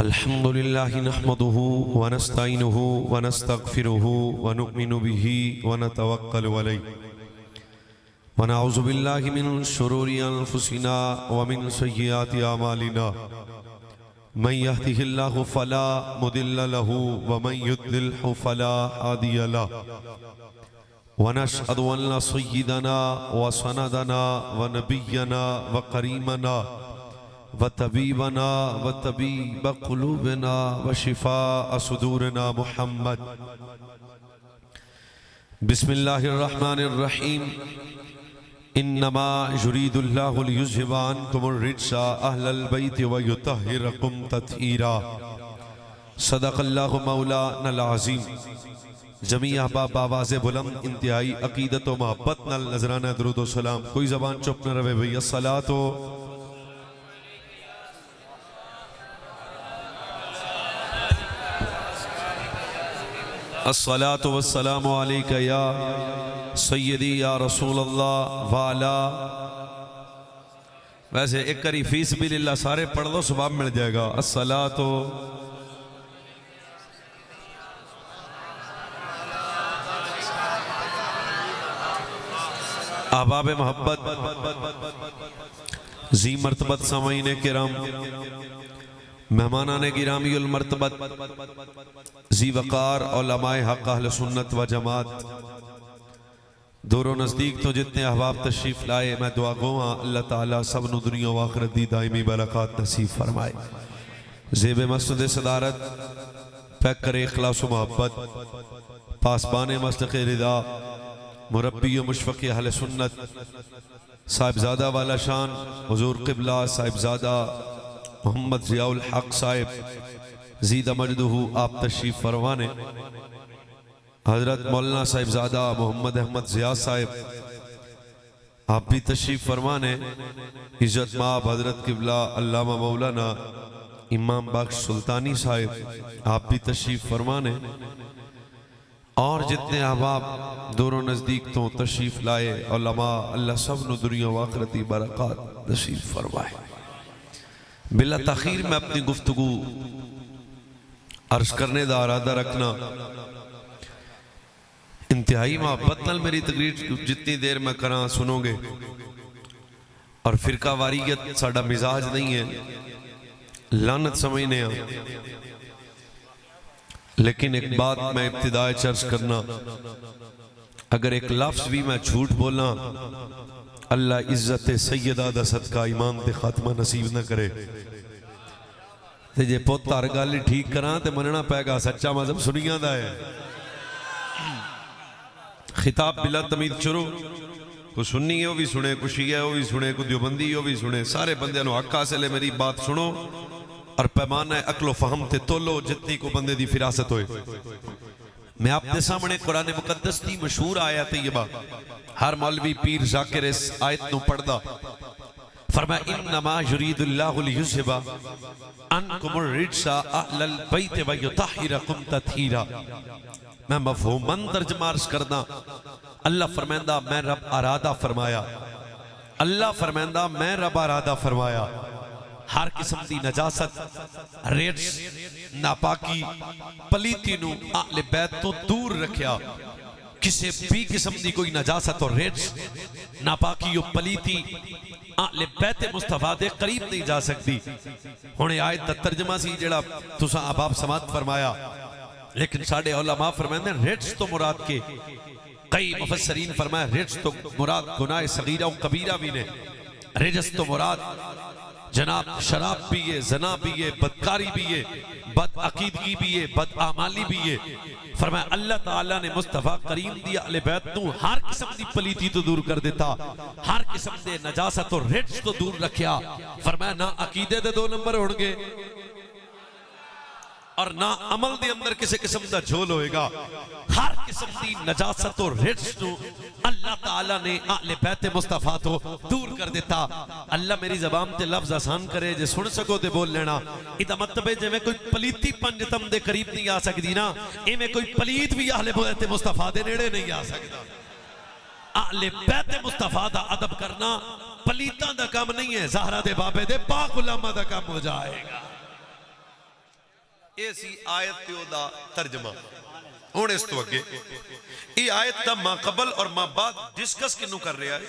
अल्हम्दुलिल्लाहि नहमदुहु व नस्तईनुहु व नस्तगफिरुहु व नुमिनु बिही व नतवक्कलु अलैहि व नऊज़ु बिल्लाहि मिन शुरूरि अनफुसिना व मिन सय्यिआति अमालिना मन यहदिहिल्लाहु फला मुदिल्ल लहु व मन युद्लिल्हु फला हादिय लहु व नशहदु अन्न सय्यिदना व सनदना व नबिय्यना व करीमना व तबीबना व तबीब क़ुलूबिना व शिफ़ा सुदूरना मुहम्मद बिस्मिल्लाहिर रहमानिर रहीम इन्नमा युरीदुल्लाहु लियुज़हिबा अन्कुमुर रिज्सा अहलल बैति व युतहिरकुम तत्हीरा सदक़ल्लाहु मौलानल अज़ीम। जमी अहबाब आवाज़े बुलंद इंतहाई अक़ीदत व मोहब्बत नाल नज़राना दुरूद व सलाम। कोई ज़बान चुप न रहे भई। अस्सलातो अस्सलातु वस्सलामु अलैका या सय्यदी या रसूल अल्लाह वाला। वैसे एक करी फीस भी लिल्लाह सारे पढ़ लो, सवाब मिल जाएगा। अस्सलातु अहबाब मोहब्बत जी मर्तबत सामईन किराम मेहमानाने गिरामीउल मर्तबत जी वकार उलमाए हक अहले सुन्नत व जमात दूरों नज़दीक तो जितने अहबाब तशरीफ़ लाए, मैं दुआ गो अल्लाह ताला सब नु दुनिया व आखिरत दी दायमी बरकत नसीब फरमाए। ज़ेब मस्जिद सदारत पैक करे इखलास व मोहब्बत पासबान मस्तक़ रिदा मुरब्बी व मुशफ़क़ अहले सुन्नत साहिबजादा वाला शान हुज़ूर क़िबला साहिबजादा मोहम्मद ज़ियाउल हक साहिब ज़ीदा मजदुहु आप तशरीफ़ फरमाने। हज़रत मौलाना साहिबजादा मोहम्मद अहमद ज़िया साहिब आप भी तशरीफ़ फरमाने। इज़्ज़त माब हज़रत क़िबला अल्लामा मौलाना इमाम बख्श सुल्तानी साहिब आप भी तशरीफ़ फरमाने। और जितने अहबाब दूरों नज़दीक तो तशरीफ़ लाए उलमा, अल्लाह सब नु दुनिया व आखिरत की बरकत नसीब फरमाए। बिला तखीर में अपनी गुफ्तगू अर्ज करने का इरादा रखना। इंतहाई मोहब्बत नाल मेरी तकरीर जितनी देर मैं करा सुनोगे। और फिरका वारियत साडा मिजाज नहीं है, लानत समझने हैं। लेकिन एक बात मैं इब्तिदाए चर्च करना, अगर एक लफ्ज भी मैं झूठ बोला अल्लाह इज्जत सैयदा दा सदका इमाम ते खात्मा नसीब न करे। ते जे पुत हर गल ठीक करा तो मनना पैगा सच्चा मजहब सुनिया दा है। खिताब बिला तमीद शुरू, कोई सुन्नी है वो भी सुने, कोई शिया है वो भी सुने, कोई देवबंदी वो भी सुने। सारे बंदे नु हक हासिल है मेरी बात सुनो और पैमाना अक्लो फहम ते तोलो जितनी को बंदे दी फिरासत होए। मैं आपके सामने कुरान मुकद्दस की मशहूर आयत तैयबा हर मौलवी पीर जाकिर इस आयत नु पढ़दा। फरमाया इन्नमा युरीदुल्लाहु लियुज़हिबा अन्कुमुर रिज्सा अहलल बैति व युतहिरकुम तत्हीरा। मैं मफ़हूमन तर्जुमा अर्ज करदा। अल्लाह फरमांदा मैं रब अरादा फरमाया, अल्लाह फरमांदा मैं रब अरादा फरमाया। हर किस्म की नजासत, रेट्स, नापाकी, पलीती नू अहले बैत तो दूर रखिया। किसी भी किस्म की कोई नजासत और रेट्स, नापाकी और पलीती अहले बैत मुस्तफा दे करीब नहीं जा सकती। हुणे आयत दा तर्जमा सी जेड़ा तुसां अहबाब समात फरमाया, लेकिन साडे उलमा फरमांदे रेट्स तो मुराद के कई मुफस्सरीन फरमाया रेट्स तो मुराद गुनाह सगीरा और कबीरा भी ने। रिजस तो मुराद जनाब शराब भी है, जना भी है, बदकारी भी है, बद अकीदगी भी है, बद आमाली भी है। फरमाया अल्लाह ताला ने मुस्तफा करीम दी अहले बैत नू हर किस्म दी पलीती तो दूर कर देता, हर किस्म दे नजासत और रिज्स तो दूर रखिया। फरमाया ना अकीदे दे 2 नंबर होणगे और ना अमल दे अंदर किसी किस्म दा झोल होएगा। हर किस्म दी नजासत और रिज्स नू अल्लाह ताला ने अहले बैत मुस्तफा तो दूर कर देता। अल्लाह मेरी ज़बान ते लफ्ज़ आसान करे, जे सुन सको ते बोल लेना। इदा मतलब है जिवें कोई पलीती पंजतम दे करीब नहीं आ सकदी ना, इवें कोई पलीत भी अहले बैत मुस्तफा दे नेड़े नहीं आ सकदा। अहले बैत मुस्तफा दा अदब करना पलीतां दा काम नहीं है, ज़हरा दे बाबे दे पाक उलमा दा काम हो जाएगा। ये सी आयत ते ओदा तर्जमा। हुण इस तो अगे ये आयत दा मां कबल और मां बाद डिस्कस किनू कर रहा है?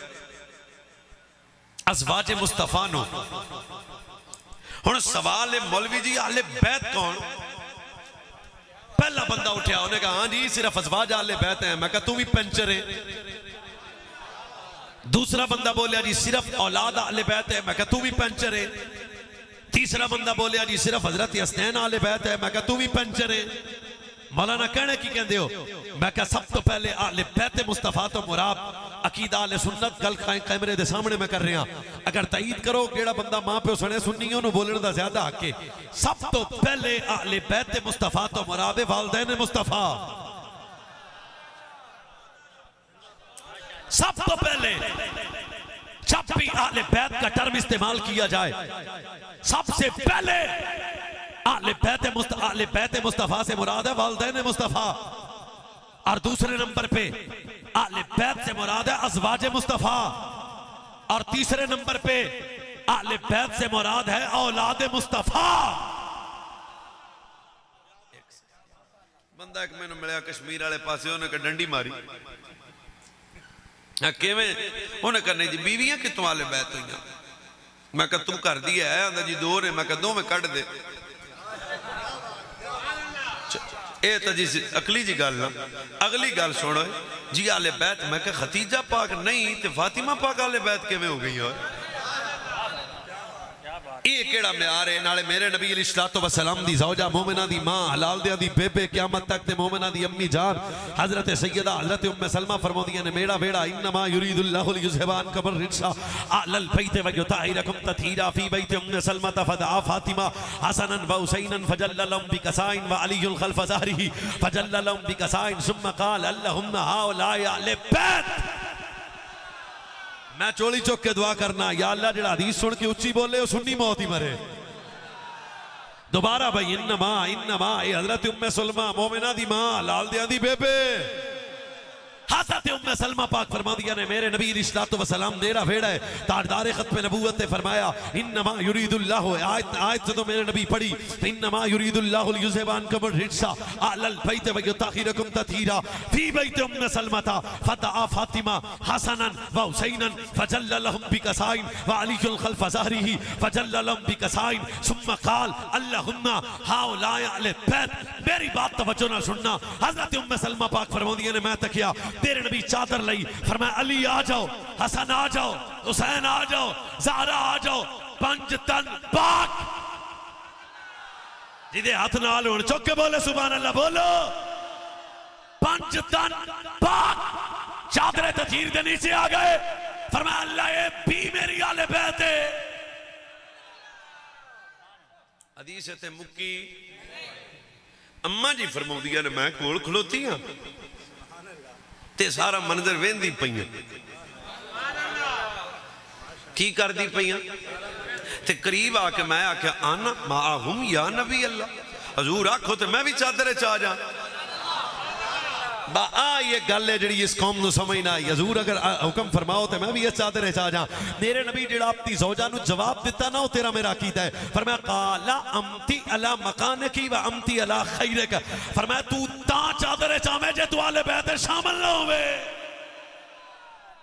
अज़वाज मुस्तफा नो। हुण सवाल है मौलवी जी आले बैत कौन? पहला बंदा उठा, उन्हें कहा हाँ जी सिर्फ अज़वाज आले बैत है। मैं कहा तू भी पंचर है। दूसरा बंदा बोलिया जी सिर्फ औलाद आले बैत है। मैं कहा तू भी पंचर है। तीसरा बंदा बोलिया जी सिर्फ हजरत हसनैन आले बैत है। मैं कहा तू भी पंचर है। मौलाना कहने की कहते हो? मैं कहा सब तो पहले आले बैत मुस्तफा तो मुराद अकीदा आले सुन्नत गल कैमरे दे सामने मैं कर रहा। अगर तईद करो केड़ा बंदा मां प्यो सने सुन्नी ओनू बोलने दा ज्यादा हक है। सब तो पहले आले बैत मुस्तफा तो मुराद वालिदैन मुस्तफा। सब तो पहले जब भी आले बैत का टर्म इस्तेमाल किया जाए सबसे पहले आले बैत मुस्तफा से मुराद है वालिदैन मुस्तफा। और दूसरे नंबर पे आले बैत से मुराद है अज़वाज मुस्तफा। और तीसरे नंबर पे आले बैत से मुराद है औलाद मुस्तफा। बंदा एक मैंने मिला कश्मीर वाले पासे, उन्हें डंडी मारी। उन्हें करने जी बीवियां कितों आले बैत हुई? मैं कहा तू कर दी है? आंदा जी दो ने। मैं कहा दो में कट दे। ये तो जी अकली जी गल ना। अगली गल सुनो जी आले बैत। मैं कहा खतीजा पाक नहीं तो फातिमा पाक आले बैत किवें हो गई? और ये केड़ा म्यार है? नाले मेरे नबी अलैहिस्सलातु वस्सलाम दी ज़ौजा मोमिना दी मां हलाल दिया दी बेबे क़यामत तक ते मोमिना दी अम्मी जान हजरत सैयदा हजरत उम्मे सलमा फरमाउंदियां ने मेरा वेड़ा इन्नमा युरीदुल्लाहु लियुज़हिबान कबर रिज्सा अहलल बैत व युताहिरकुम तत्हीरा फी बैत उम्मे सलमा फदआ फातिमा हसनन व हुसैनन फजल्ललहुम बिकसाइन व अलीयुल खल्फ ज़हरिही फजल्ललहुम बिकसाइन सुम्मा क़ाल अल्लाहुम्मा हाउलाए अहले बैत। मैं चोली चुक के दुआ करना या अल्लाह जेड़ा हदीस सुन के उच्ची बोले वो सुन्नी मौत ही मरे। दोबारा भाई इन्नमा ये हजरत उम्मे सलमा मोमिना दी मां लाल दिया दी बेबे हज़रत उम्मे सलमा पाक फरमादिया ने मेरे नबी अलैहिस्सलातु वस्सलाम मेरा वेड़ा है ताजदार खत्म नबूवत ने फरमाया इन्नमा युरीदुल्लाहु आयत तो मेरे नबी पढ़ी इन्नमा युरीदुल्लाहु लियुज़हिबान कबर रिज्सा अहलल बैत व युताहिरकुम तत्हीरा फी बैत उम्मे सलमा फदआ फातिमा हसनन व हुसैनन फजल्ललहुम बिकसाइन व अलीयुल खल्फ ज़हरिही फजल्ललहुम बिकसाइन सुम्मा क़ाल अल्लाहुम्मा हाउलाए अहले बैत। मेरी बात तवज्जो ना सुनना। हज़रत उम्मे सलमा पाक फरमादिया ने मैं तकिया तेरे नबी चादर लाई फरमाया अली आ जाओ, हसन आ जाओ, हुसैन आ जाओ, ज़हरा आ जाओ। पंज तन पाक जिदे हाथ नाल होण चुक के बोले सुभान अल्लाह बोलो। पंज तन पाक चादरे तथीर के नीचे आ गए। फरमाया अल्लाह ये भी मेरी आले बैत है। हदीस ते मुक्की अम्मा जी फरमाउंदियां ने मैं कोल खलोती हां ते सारा मंजर वेंदी पईयां की करदी पईयां ते करीब आके मैं आख्या आना माहुम या नबी अल्लाह हजूर आखो ते मैं भी चादर च आ जा। ये गल है जी इस कौम को समझ ना आई। हजूर अगर हुक्म फरमाओ तो मैं भी इस चादर च आ जा। मेरे नबी जेड़ा अपनी ज़ौजा नु जवाब दिता ना वो तेरा मेरा कीता है। फरमाया काला अमती अला मकानकी व अमती अला खैरक। फरमाया तू ता चादर च आवे जे तू आले बैत शामिल ना होवे।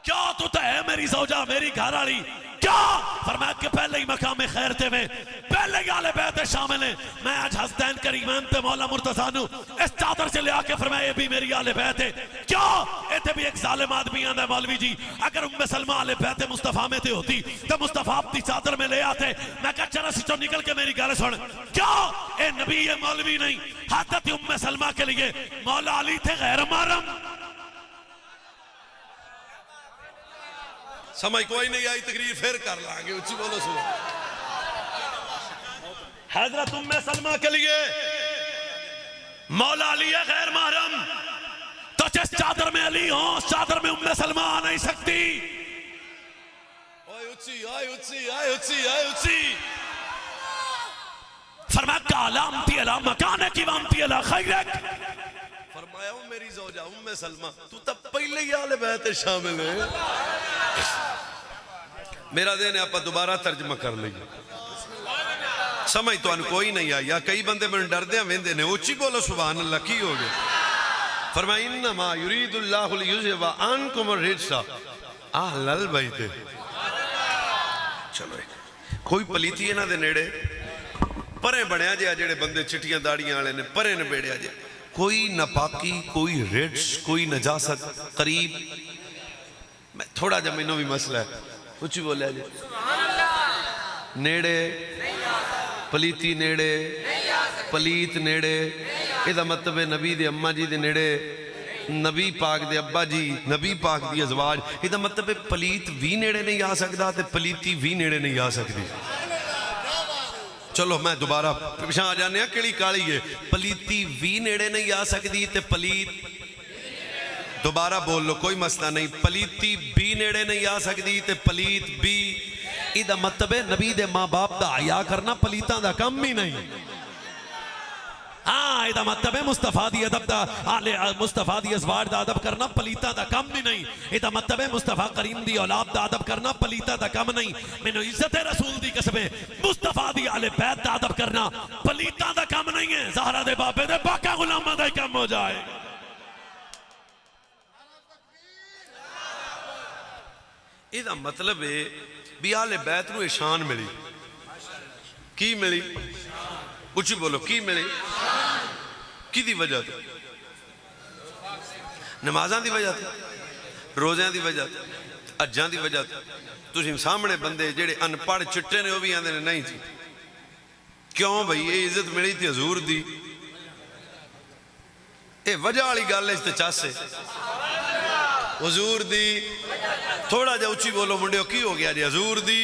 क्या तू तो है मेरी ज़ौजा मेरी घर वाली क्या? फरमाया कि पहले ही मकाम खैर थे में पहले ही आले बैत शामिल है। मैं आज हसदैन करीमैन ते मौला मुर्तज़ा नु इस चादर से ले आके फरमाया ये भी मेरी आले बैत है। क्या इतने भी एक जालिम आदमी आंदा मौलवी जी अगर उम्मे सलमा आले बैत मुस्तफा में ते होती तो मुस्तफा अपनी चादर में ले आते। मैं कहा चरा सिचो निकल के मेरी गल सुन। क्या ये नबी है मौलवी नहीं? हज़रत उम्मे सलमा के लिए मौला अली थे गैर महरम। समझ कोई नहीं आई तकरीर फिर कर लांगे उच्ची बोलो सुनो। हजरत उम्मे सलमा के लिए मौला अली है गैर महरम तो जिस चादर में अली हो उस चादर में उम्मे सलमा आ नहीं सकती। फरमाया काला अमती अला मकाने की वमती अला खैरक। फरमाया मेरी ज़ौजा उम्मे सलमा तू तो पहले ही आले बैत शामिल है। मेरा दिन आप दोबारा तर्जमा कर लीजिए। समझ तो कोई नहीं आई। या कई बंदे मैंने डरदे वेंदे ने, उच्ची बोलो सुभान अल्लाह, की हो गया? फरमाया इन्नमा युरीदुल्लाहु लियुज़हिबा अन्कुम अर्रिज्सा अहलल बैत। चलो कोई पलीती इन्हां दे नेड़े परे बनया जे, जेड़े बंदे चिट्टियां दाड़ियां वाले ने परे नबेड़िया जे, कोई नापाकी, कोई रिड्स, कोई नजासत करीब। मैं थोड़ा जा मैनू भी मसला है, कुछ बोलिया जी, नेड़े पलीती नेड़े पलीत नेड़े, इहदा मतलब है नबी दे अम्मा जी दे नेड़े, नबी पाक दे अब्बा जी, नबी पाक दी अज़वाज, इहदा मतलब है पलीत भी नेड़े नहीं आ सकता ते पलीती भी नेड़े नहीं आ सकती। चलो मैं दोबारा पिछा आ जाने, केड़ी काली है, पलीती भी नेड़े नहीं आ सकती ते पलीत, दोबारा बोल लो कोई मसला नहीं, पलीती भी नेड़े नहीं आ सकती ते पलीत भी। इहदा मतलब है नबी दे मां बाप दा हया करना पलीतां दा कम ही नहीं। हाँ, इहदा मतलब है मुस्तफा दी अदब दा, आले मुस्तफा दी अज़वाज दा अदब करना पलीता दा कम भी नहीं। इहदा मतलब है मुस्तफा करीम दी औलाद दा अदब करना पलीता दा कम नहीं। मैनू इज्जत रसूल दी कसम है, मुस्तफा दी आले बैत दा अदब करना पलीता दा कम नहीं है। ज़हरा दे बाबे दे बाका गुलामां दा ही कम हो जाए। इहदा मतलब है भी आले बैत नूं इशान मिली। की मिली? कुछ बोलो, की मिली? किदी वजह तो? नमाज़ां दी वजह तो, रोज़ियां दी वजह तो, अज्जां दी वजह तो। तुसीं सामने बंदे जेड़े अनपढ़ चिट्टे ने, वह भी आंदे ने नहीं थी। क्यों भाई? ये इज्जत मिली थी हजूर दी, ये वजह वाली गल है ते चासे हजूर दी। थोड़ा जा उच्ची बोलो मुंडियो, की हो गया जी? हजूर दी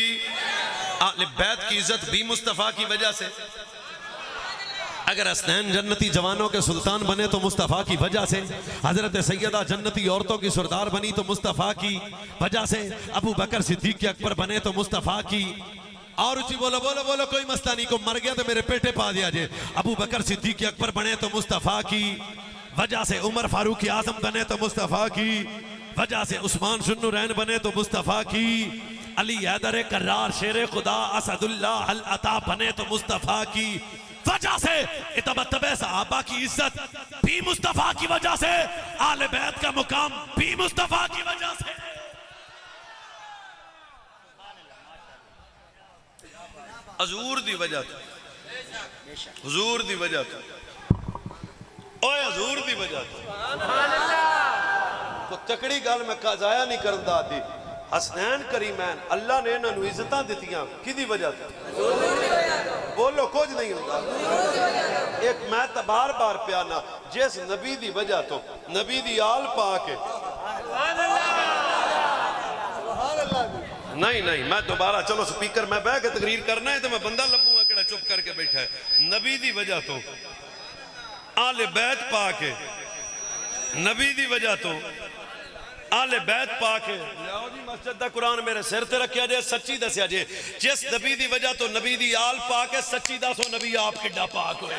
आले बैत की इज्जत भी मुस्तफ़ा की वजह से। अगर हसनैन जन्नती जवानों के सुल्तान बने तो मुस्तफ़ा की वजह से, हजरत सैयदा जन्नती औरतों की सरदार बनी तो मुस्तफ़ा की वजह से, अबू बकर सिद्दीक के अकबर बने तो मुस्तफ़ा की। और ऊंची बोलो बोलो बोलो, कोई मसला नहीं, को मर गया तो मेरे पेटे पा दिया जे। अबू बकर सिद्दीक के अकबर बने तो मुस्तफ़ा की वजह से, उमर फारूक आजम बने तो मुस्तफ़ा की वजह से, उस्मान जुन्नुरैन बने तो मुस्तफ़ा की, अली हैदर कर्रार शेर खुदा असदुल्लाह अल अता बने तो मुस्तफ़ा की वजह से। इतबतबे सहाबा की इज्जत भी मुस्तफा की वजह से, आले बैत का मुकाम भी मुस्तफा की वजह से। हजूर दी वजह तो, हुजूर दी वजह तो, ओए हजूर दी वजह तो तकड़ी गल मैं जाया नहीं करन दाती। हसनैन करीमैन अल्लाह ने इन्होंने इज्जत दित्तियां किदी वजह तो? बोलो कुछ नहीं होता। एक मैं तो बार बार प्याना, जिस नबी दी वजह तो नबी दी आल पा के, नहीं नहीं मैं दोबारा, चलो स्पीकर मैं बह के तकरीर करना है तो मैं बंदा लभूंगा केड़ा चुप करके बैठा है। नबी दी वजह तो आले बैत पा के, नबी दी वजह तो आले बैत पा के, लियाओ जी मस्जिद दा कुरान मेरे सिर ते रखिया जे, सच्ची दसिया जे, जिस नबी दी वजह तो नबी दी आल पा के, सच्ची दसो नबी आप किड्डा पाक होए।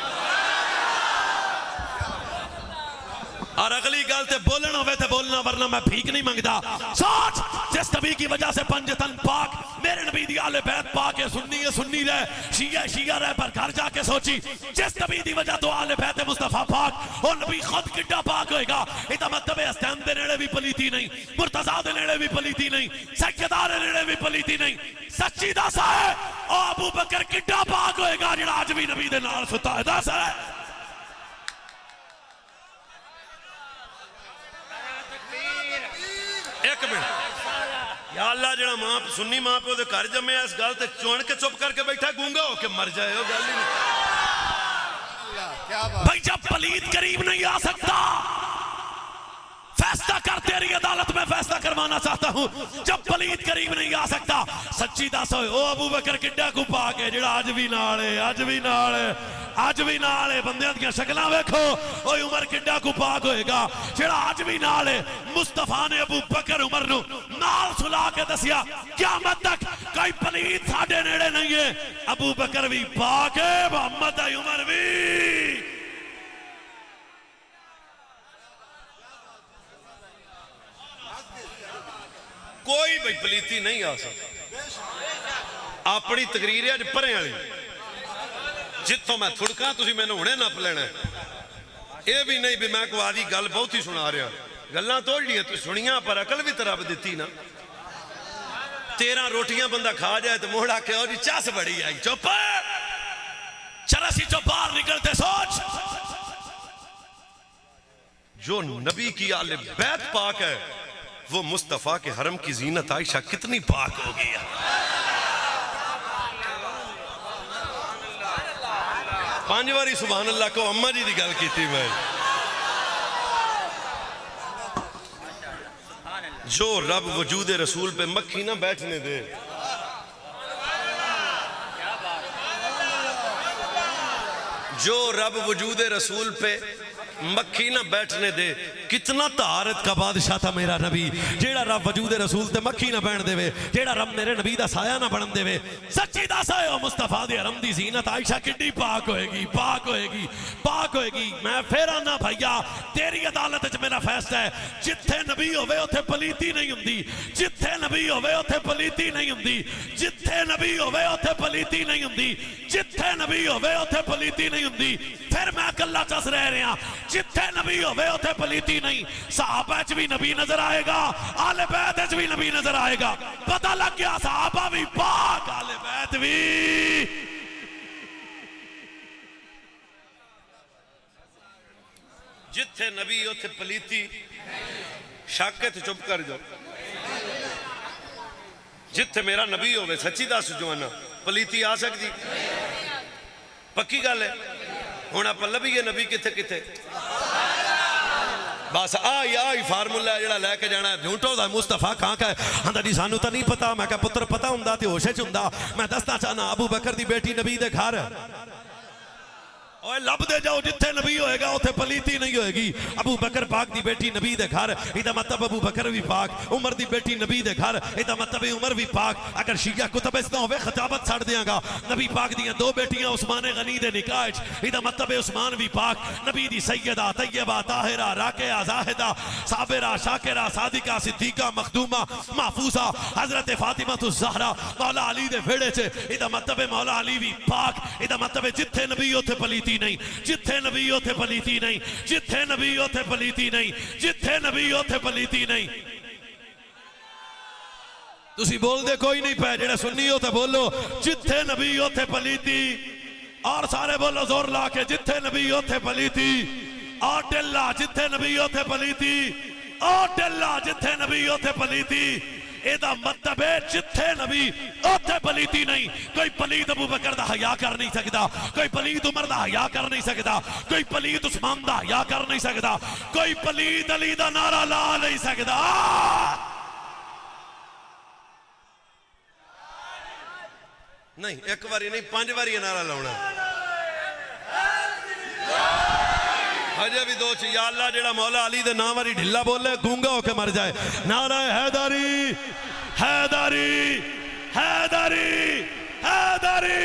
और अगली गल ते बोलना होवे ते बोलना, वरना मैं भीख नहीं मंगदा। सोच, जिस नबी की वजह से पंजतन पाक, मेरे नबी दी आले बैत पाक है, सुन्नी है सुन्नी रहे, शिया शिया रहे, पर घर जाके सोची जिस नबी दी वजह तो आले बैत मुस्तफा पाक, और नबी खुद किड्डा पाक होएगा। इदा मतलब है हसनैन दे नेड़े भी पलीती नहीं, मुर्तजा दे नेड़े भी पलीती नहीं, सैयदा दे नेड़े भी पलीती नहीं। सच्ची दस है ओ अबू बकर किड्डा पाक होएगा जिहड़ा अज भी नबी दे नाल सुता है। दस है एक मिनट, या अल्लाह जड़ा मां सुन्नी मां प्यो दे घर जमे इस गल ते चुन के चुप करके बैठा, गूंगा होके मर जाए, वो गल ही नहीं। भाई जब पलीत करीब नहीं आ सकता, फैसला कर, तेरी अदालत में फैसला करवाना चाहता हूं, जब पलीत करीब नहीं आ सकता, सच्ची दस हो ओ अबू बकर किड्डा को पा के जेड़ा अज भी नाल है, अज भी नाल है, अज भी नाल है। बंदियां दी शक्लां वेखो, ओए उमर किड्डा को पाक होएगा जेड़ा अज भी नाल है। मुस्तफा ने अबू बकर उमर नू नाल सुला के दसिया क़यामत तक कोई पलीत साडे नेड़े नहीं है। अबू बकर भी पाक है, मोहम्मद उमर भी। कोई भाई पलीती नहीं आ सकती। अपनी तकरीर अज परे वाली जितों मैं थुड़का तुसी मैनू हुणे नप लेना। ये भी नहीं भी मैं को आदि गल बहुत ही सुना रहा, गल्लां तोड़नियां तू सुनिया पर अकल भी तो रब दिती ना। 13 रोटियां बंदा खा जाए तो मोड़ आके और चस बड़ी आई। चुप चरसी जो बाहर निकलते सोच। जो नबी की आले बैत पाक है वो मुस्तफा के हरम की जीनत आयशा कितनी पाक हो गई है। 5 बारी सुभान अल्लाह को अम्मा जी की गल की थी मैं। जो रब वजूद रसूल पे मक्खी ना बैठने दे, जो रब वजूद रसूल पे मक्खी ना बैठने दे। कितना तारत का बादशाह था मेरा नबी, जेड़ा रब वजूद रसूल ते मक्खी ना बैठ देवे, जेड़ा रब मेरे नबी दा साया ना बन देवे। सच्ची दस है ओ मुस्तफा दे हरम दी जीनत आयशा किड्डी पाक होएगी, पाक होएगी, पाक होएगी। मैं फिर आना भैया तेरी अदालत च मेरा फैसला है, जिथे नबी होवे उथे पलीती नहीं हुंदी, जिथे नबी होवे उथे पलीती नहीं हुंदी, जिथे नबी होवे उथे पलीती नहीं हुंदी, जिथे नबी होवे उथे पलीती नहीं हुंदी। फिर मैं कल्ला चस रह रहा, जिथे नबी होवे उथे पलीती नहीं। सहाबा च भी नबी नजर आएगा, आले बैत च भी नबी नजर आएगा। पता लग गया सहाबा भी पाक, आले बैत भी। जिथे नबी उथे पलीती, शक है तो चुप कर जाओ। जिथे मेरा नबी होवे सच्ची दस जवाना पलीती आ सकती, पक्की गल है। हुण आपां लभीए नबी किथे किथे, बस आई फार्मूला है जिहड़ा लैके जाना है। झूठो दा मुस्तफा कहाँ का है? आंदा जी सानू तो नहीं पता। मैं क्या पुत्र पता हुंदा ते होश च हुंदा। मैं दसना चाहना अबू बकर दी बेटी नबी दे घर, ओए लभदे जाओ जिथे नबी होएगा उथे पलीती नहीं होएगी। अबू बकर पाक दी बेटी नबी दे घर, इदा मतलब अबू बकर भी पाक। उमर दी बेटी नबी दे घर, इदा मतलब उमर भी पाक। अगर शिया कुतुब इस ना होवे खिताबत छड़ देंगा। नबी पाक दी 2 बेटियां उस्मान गनी दे निकाह च, इदा मतलब उस्मान भी पाक। नबी दी सैयदा तैयबा ताहिरा राकिया जाहिदा साबिरा शाकिरा सादिका सिद्दीका मखदूमा महफूजा हजरत फातिमा तो ज़हरा मौला अली दे वेड़े च, इदा मतलब मौला अली भी पाक। इदा मतलब जिथे नबी उथे पलीती नहीं, जिथे नबी उथे पलीती नहीं, जिथे नबी उथे पलीती नहीं, जिथे नबी उथे पलीती नहीं। तुसी बोल दे कोई नहीं पे, जेड़ा सुन्नी हो तो बोलो जिथे नबी उथे पलीती। और सारे बोलो जोर ला के जिथे नबी उथे पलीती। और टिल्ला जिथे नबी उथे पलीती, और टिल्ला जिथे नबी उथे पलीती। एदा मतलब है जिथे नबी उथे पलीती नहीं। कोई पलीत अबू बकर दा हया कर नहीं सकता, कोई पलीत उमर दा हया कर नहीं सकता, कोई पलीत उस्मान दा हया कर नहीं सकता, कोई पलीत अली दा नारा ला नहीं सकता। नहीं एक बारी नहीं 5 बारी नारा लाउना। हजे भी 2 या अल्लाह जेड़ा मौला अली दे नाम वाली ढिल्ला बोले गूंगा होके मर जाए। नारा हैदरी हैदरी हैदरी हैदरी,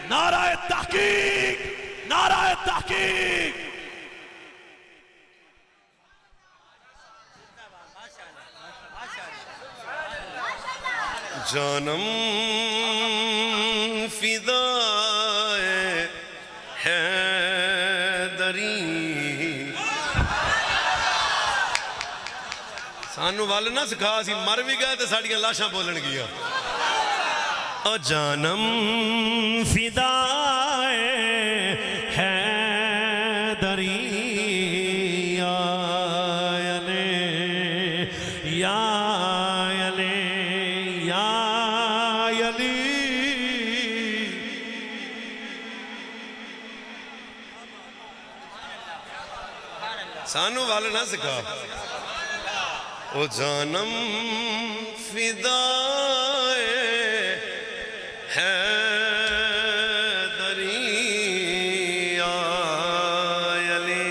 नारा तहकीक, नारा तहकीक। जानम फिदाए हैदरी। सानू वल ना सिखा, असीं मर भी गए तो साड़ियां लाशां बोलन गियां। ओ जानम फिदाए हैदरी सानू वाल ना सिखा। ओ जानम फिदाए हैदरी अली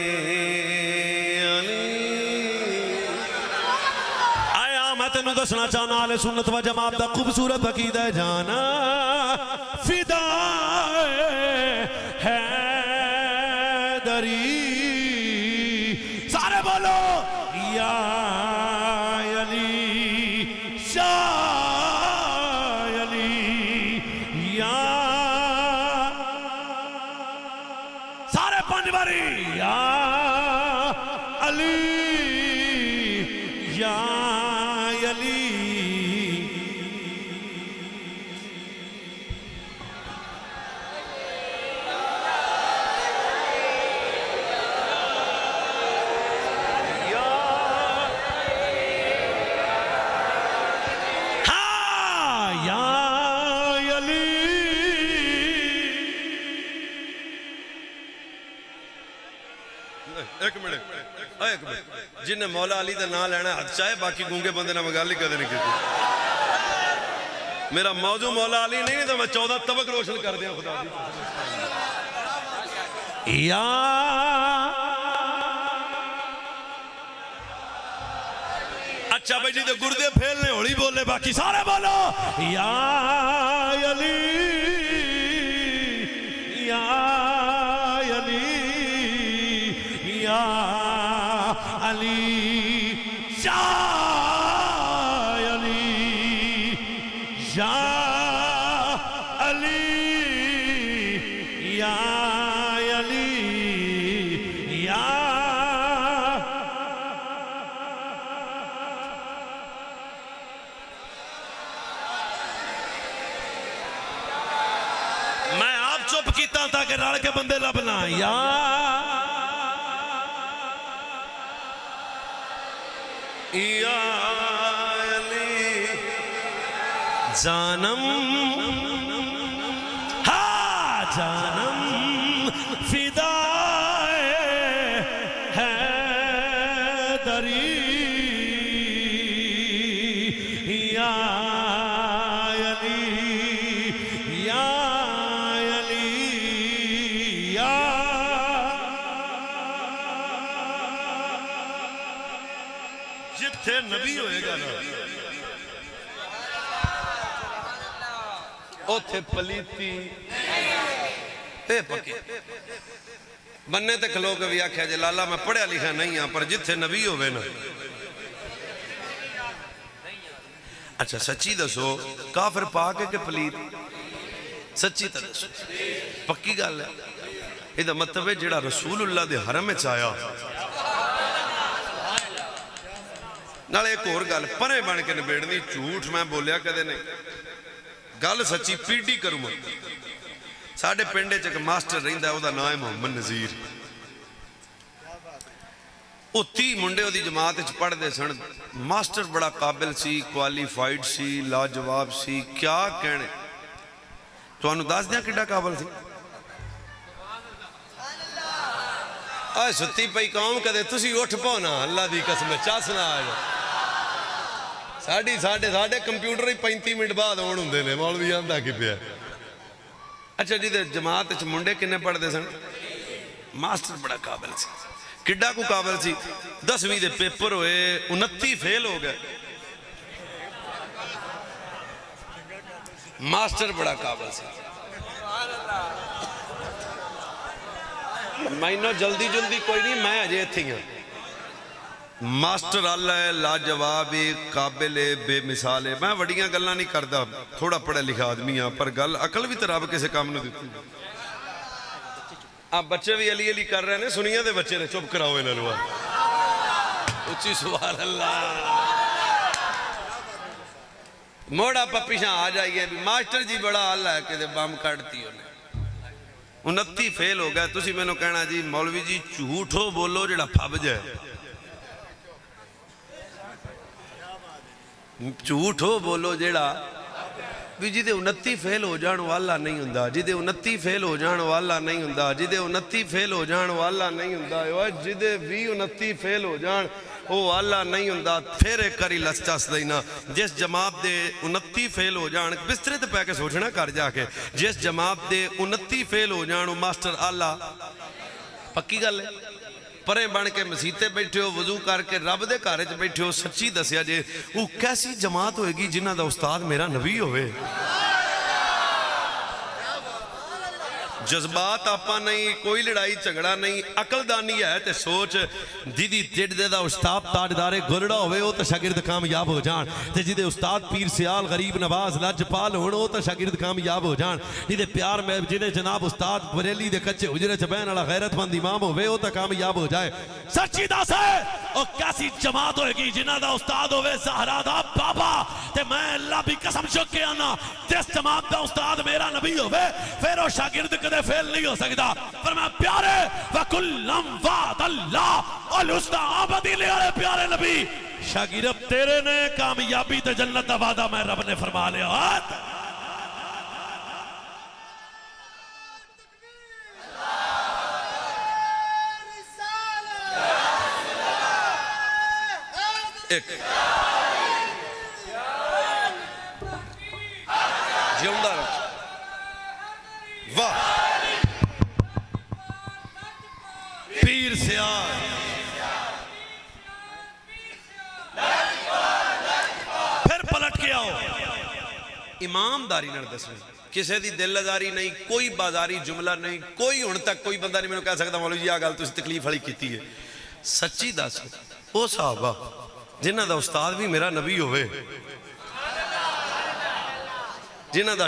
अली। आया मैं तेनू दसना चाहना आले सुन्नत व जमात दा खूबसूरत अकीदा है। जाना फिदाए हैदरी, सारे बोलो या अली शाह। 5 बारी या अली या अली। एक मिनट जिन्हें मौला अली का नाम लेना हथ चाहे, बाकी गूंगे बंदे ने गल ही कदे नहीं की। मेरा मौजू मौला अली नहीं तो मैं 14 तबक रोशन कर दिया खुदा दी। या अच्छा भाई जी तो गुर्दे फैलने होली बोले, बाकी सारे बोलो या अली या अली या अली या अली या अली या अली या। मैं आप चुप किया ताकि रल के बंदे लभना या या अली जानम हा जानम फिदाए है दरी या अली या अली या। जिथे नबी होएगा ना उथे पलीती पक्की बन्ने ते खलो के भी आख्या जे लाला मैं पढ़िया लिखा नहीं हाँ, पर जिथे नबी होवे ना। अच्छा सच्ची दसो काफिर पाक है कि पलीत? सच्ची तो दसो, पक्की गल है। इहदा मतलब है जिहड़ा रसूलुल्लाह दे हरम विच आया। नाले एक होर गल परे बन के निबेड़नी, झूठ मैं बोलिया कदे नहीं, गल सच्ची पीढ़ी करूँ। साडे पिंड च एक मास्टर रहिंदा, उहदा नाम है मोहम्मद नज़ीर। वो 30 मुंडे उहदी जमात च पढ़दे सन। मास्टर बड़ा काबिल सी, क्वालीफाइड सी, लाजवाब सी, क्या कहने। तुहानू दस दियां किड्डा काबिल सी। आ सुत्ती पई कौम कदे तुसी उठ पाओ ना, अल्लाह दी कसम चस ना आ जाओ। साढ़े कंप्यूटर ही 35 मिनट बाद ऑन होंदे ने, मौलवी आंदा कि पिया। अच्छा जी जमात च मुंडे किन्ने पढ़दे सन? मास्टर बड़ा काबिल सी। किड्डा को काबिल सी? 10वीं दे पेपर होए, 29 फेल हो गए। मास्टर बड़ा काबिल सी। मैनू जल्दी कोई नहीं, मैं अजे इत्थे ही हाँ। मास्टर अल्लाह है, लाजवाब है, काबिल है, बेमिसाल है। मैं वड्डियां गल्लां नहीं करता, थोड़ा पढ़ा लिखा आदमी हाँ, पर गल अकल भी तो रब किसी काम नूं दित्ती। आप बच्चे भी अली अली कर रहे हैं, सुनिया दे बच्चे ने, चुप कराओ इन्हां नूं। उच्ची सुभान अल्लाह। मोड़ा पिछा आ जाइए भी मास्टर जी बड़ा अल्लाह है कि बम कटती उन्हें। 29 फेल हो गया। तुसी मैनू कहना जी मौलवी जी झूठ हो बोलो जेड़ा फब जाए। झूठ हो बोलो जेड़ा भी जिदे 29 फेल हो जाने वाला नहीं हुंदा, जिदे 29 फेल हो जाने वाला नहीं हुंदा, जिदे 29 फेल हो जाने वाला नहीं हुंदा, जिदे भी 29 फेल हो जान वो वाला नहीं हुंदा। फिर एक बारी लसचस देना, जिस जमात दे 29 फेल हो जान, बिस्तरे ते पै के सोचना कर जाके, जिस जमात दे 29 फेल हो जान वो मास्टर आला। पक्की गल है। परे बन के मसीते बैठे हो, वजू करके रब दे घर च बैठे हो, सच्ची दसिया जे वो कैसी जमात होएगी जिन्हां दा उस्ताद मेरा नबी होवे। जज्बात आपा नहीं, कोई लड़ाई झगड़ा नहीं, अकलदानी है ते सोच। जिदी जिदे दा उस्ताद ताजदारे गुरड़ा होवे वो तो शागिर्द कामयाब हो जान, ते जिदे उस्ताद पीर सियाल गरीब नवाज लजपाल होण वो तो शागिर्द कामयाब हो जान। जिदे प्यार में जिदे जनाब उस्ताद बरेली दे कच्चे उजरे च बहन वाला गैरतमंद इमाम होवे वो तो कामयाब हो जाए। सच्ची दस है और कैसी जमात होएगी जिन्हां दा उस्ताद होवे ज़हरा दा बाबा। ते मैं अल्लाह भी कसम चुक के आना, जिस जमात दा उस्ताद मेरा नबी होवे फिर वो शागिर्द कदे फेल नहीं हो सकता। पर मैं प्यारे वकुल्लम वादल्लाह और उस्ता आबदी ले आए प्यारे नबी शागिर्द तेरे ने कामयाबी ते जन्नत दा वादा मैं रब ने फरमा लिया। एक जिंदा रख। वाह पीर सियाल फिर पलट के आओ। ईमानदारी नाल दसो, किसी की दिल आजारी नहीं, कोई बाजारी जुमला नहीं, कोई हुण तक कोई बंदा नहीं मैनूं कह सकता मौलवी जी आ गल तुसीं तकलीफ वाली कीती है। सच्ची दस वो साहबा जिन्हां दा उस्ताद भी मेरा नबी होवे, जिन्हां दा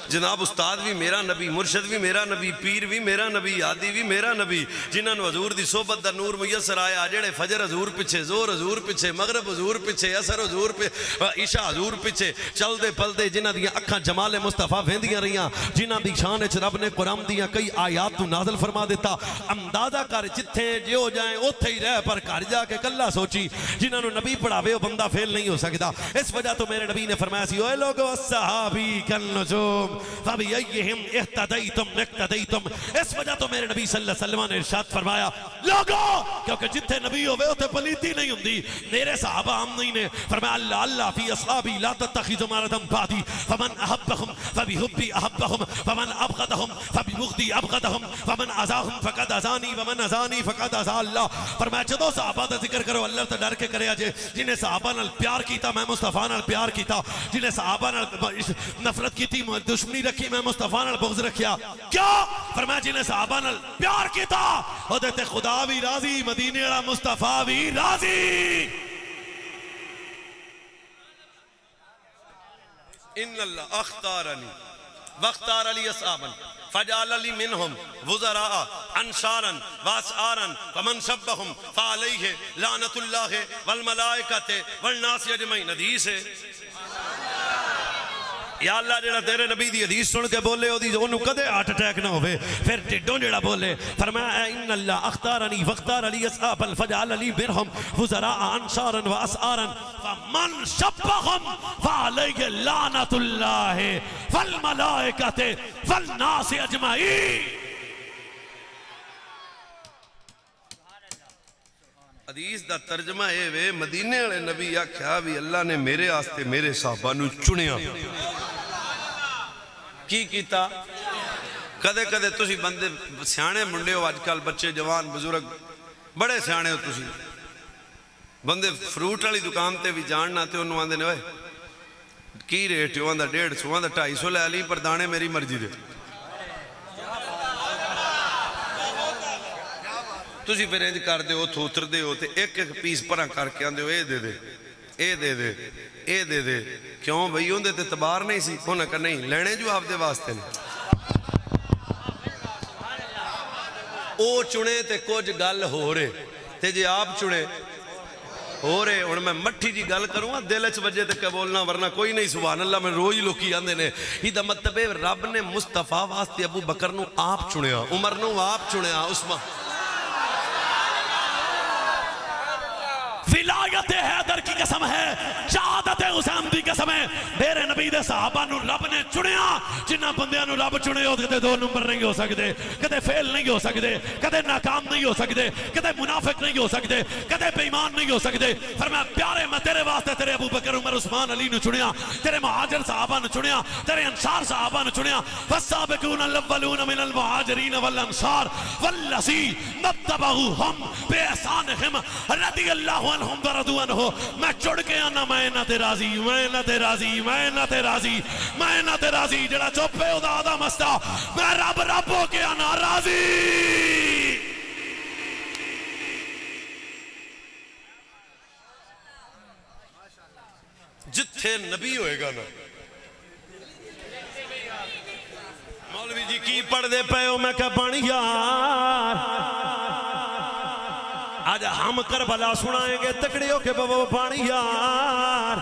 जनाब उस्ताद भी मेरा नबी, मुर्शद भी मेरा नबी, पीर भी मेरा नबी, आदि भी मेरा नबी, जिन्होंने हजूर की सोबत का नूर मुयसर आया, जेड़े फजर हजूर पिछे, जोर हजूर पिछे, मगरब हजूर पिछे, असर हजूर पे, ईशा हजूर पिछे चलते पलते, जिन्हां दी अखां जमाले मुस्तफा वेंदियां रहियां, जिन्हां दी शान च रब ने कुरान दियां कई आयात तू नाज़िल फरमा दिता। अंदाजा कर जिथे जो जाए उत्थे ही रह, पर घर जाके कल्ला सोची जिन्होंने नबी पढ़ावे वो बंदा फेल नहीं हो सकता। इस वजह तो मेरे नबी ने फरमाया सी, ओए लोगो अस्सहाबी कल नुजूम फबिअय्यिहिम इह्तदैतुम इक्तदैतुम। इस वजह तो मेरे नबी सल्लल्लाहु अलैहि वसल्लम ने इरशाद फरमाया, लोगो क्योंकि जिथे नबी होवे उथे पलीती नहीं हुंदी। मेरे सहाबा हम नहीं ने फरमाया, अल्लाह अल्लाह फी अस्हाबी ला तत्तखिजु मरदम बादी फमन अहब्बहुम फबिहुब्बी अहब्बहुम फमन अबगदहुम फबिबुग़दी अबगदहुम फमन अज़ाहुम फक़द अज़ानी वमन अज़ानी फक़द अज़ा अल्लाह। फरमाया जदों सहाबा दा जिक्र करो अल्लाह तो डर के करे जे, जिन्हें सहाबा नाल प्यार कीता मैं मुस्तफा नाल प्यार कीता, जिन्हें सहाबा नाल नफरत कीती दुश्मनी रखी मैं मुस्तफा नाल बुग़्ज़ रखिया। क्या फरमाया जिन्हें सहाबा नाल प्यार कीता ओदे ते खुदा भी राजी, मदीने वाला मुस्तफा भी राजी। इन्नल्लाह अख्तारनी वख्तार अली असहाबन फजअल अली मिनहुम वुज़रा अंसारन वासआरन फमन शब्बहुम फअलैहि लानतुल्लाह वल मलाइकते वल नास अजमईन। हदीस है या अल्लाह जेड़ा तेरे नबी दी हदीस सुन के बोले ओदी ओनू कदे हार्ट अटैक ना होवे। फिर टिड्डों जेड़ा बोले फरमाया इन्नल्लाह अख्तारनी वख्तार अली असहाबन फजअल अली मिनहुम वुज़रा अंसारन वासआरन फमन शब्बहुम फअलैहि लानतुल्लाह वल मलाइकते वल नास अजमईन। हदीस दा तर्जमा ये वे, मदीने वाले नबी आख्या भी अल्लाह ने मेरे आस्ते मेरे साहबा नू चुनिया। की कीता? कदे कदे तुसी बंदे सियाणे मुंडे हो, अजकल बच्चे जवान बुजुर्ग बड़े सियाणे हो तुसी, बंदे फ्रूट वाली दुकान ते भी जानना ते उन्होंने आंदे ने ओए की रेट है, आंदा 150 आंदा 250 लै ली पर दाने मेरी मर्जी दे। तुसी फिर इंज करदे हो, थोतरदे हो ते एक एक पीस भरा करके आंदे हो, ए दे दे ए दे दे ए दे दे। क्यों बई उहदे ते तबार नहीं सी, उन्हें कहा नहीं लेने जो आपदे वास्ते ने। ओ चुने ते कुछ गल हो रहे ते जे आप चुने हो रहे। हुण मैं मट्ठी जी गल करूँगा दिल च वजे ते क्या बोलना, वरना कोई नहीं। सुभान अल्लाह मैं रोज लोकी आंदे ने इहदा मतलब है रब ने मुस्तफा वास्ते अबू बकर नू आप चुनिया, उमर नू आप चुनिया, उस्मान विलायत हैदर की कसम है, शहादत हुसैन की कसम है, मेरे नबी दे सहाबा नू रब ने चुनिया। जिन्हां बंदियां नू रब चुने हो कदे 2 नंबर नहीं हो सकते, कदे फेल नहीं हो सकते, कदे नाकाम नहीं हो सकते, कदे मुनाफिक नहीं हो सकते, कदे बेईमान नहीं हो सकते। फरमाया प्यारे मैं तेरे वास्ते तेरे अबू बकर उमर उस्मान अली नू चुनिया, तेरे मुहाजिर सहाबा नू चुनिया, तेरे अंसार सहाबा नू चुनिया। वस्साबिकून अल-अव्वलून मिनल मुहाजिरीन वल अंसार वल्लज़ीना तबऊहुम बिइहसानिहिम रदियल्लाहु अन्हुम व रदू अन्हु। मैं चुड़ के आना मैं इन्हां ते राजी राजी, मैं ना ते राजी, मैं ना ते राजी, मैं ना ते राजी। जड़ा चुप है उदा आदा मस्ता, मैं रब रब हो के ना राजी। जिथे नबी होएगा ना। मौलवी जी की पढ़ते पे हो? मैं क्या पानी यार, आज हम करबला सुनाएंगे तकड़े हो के बबो पानी यार।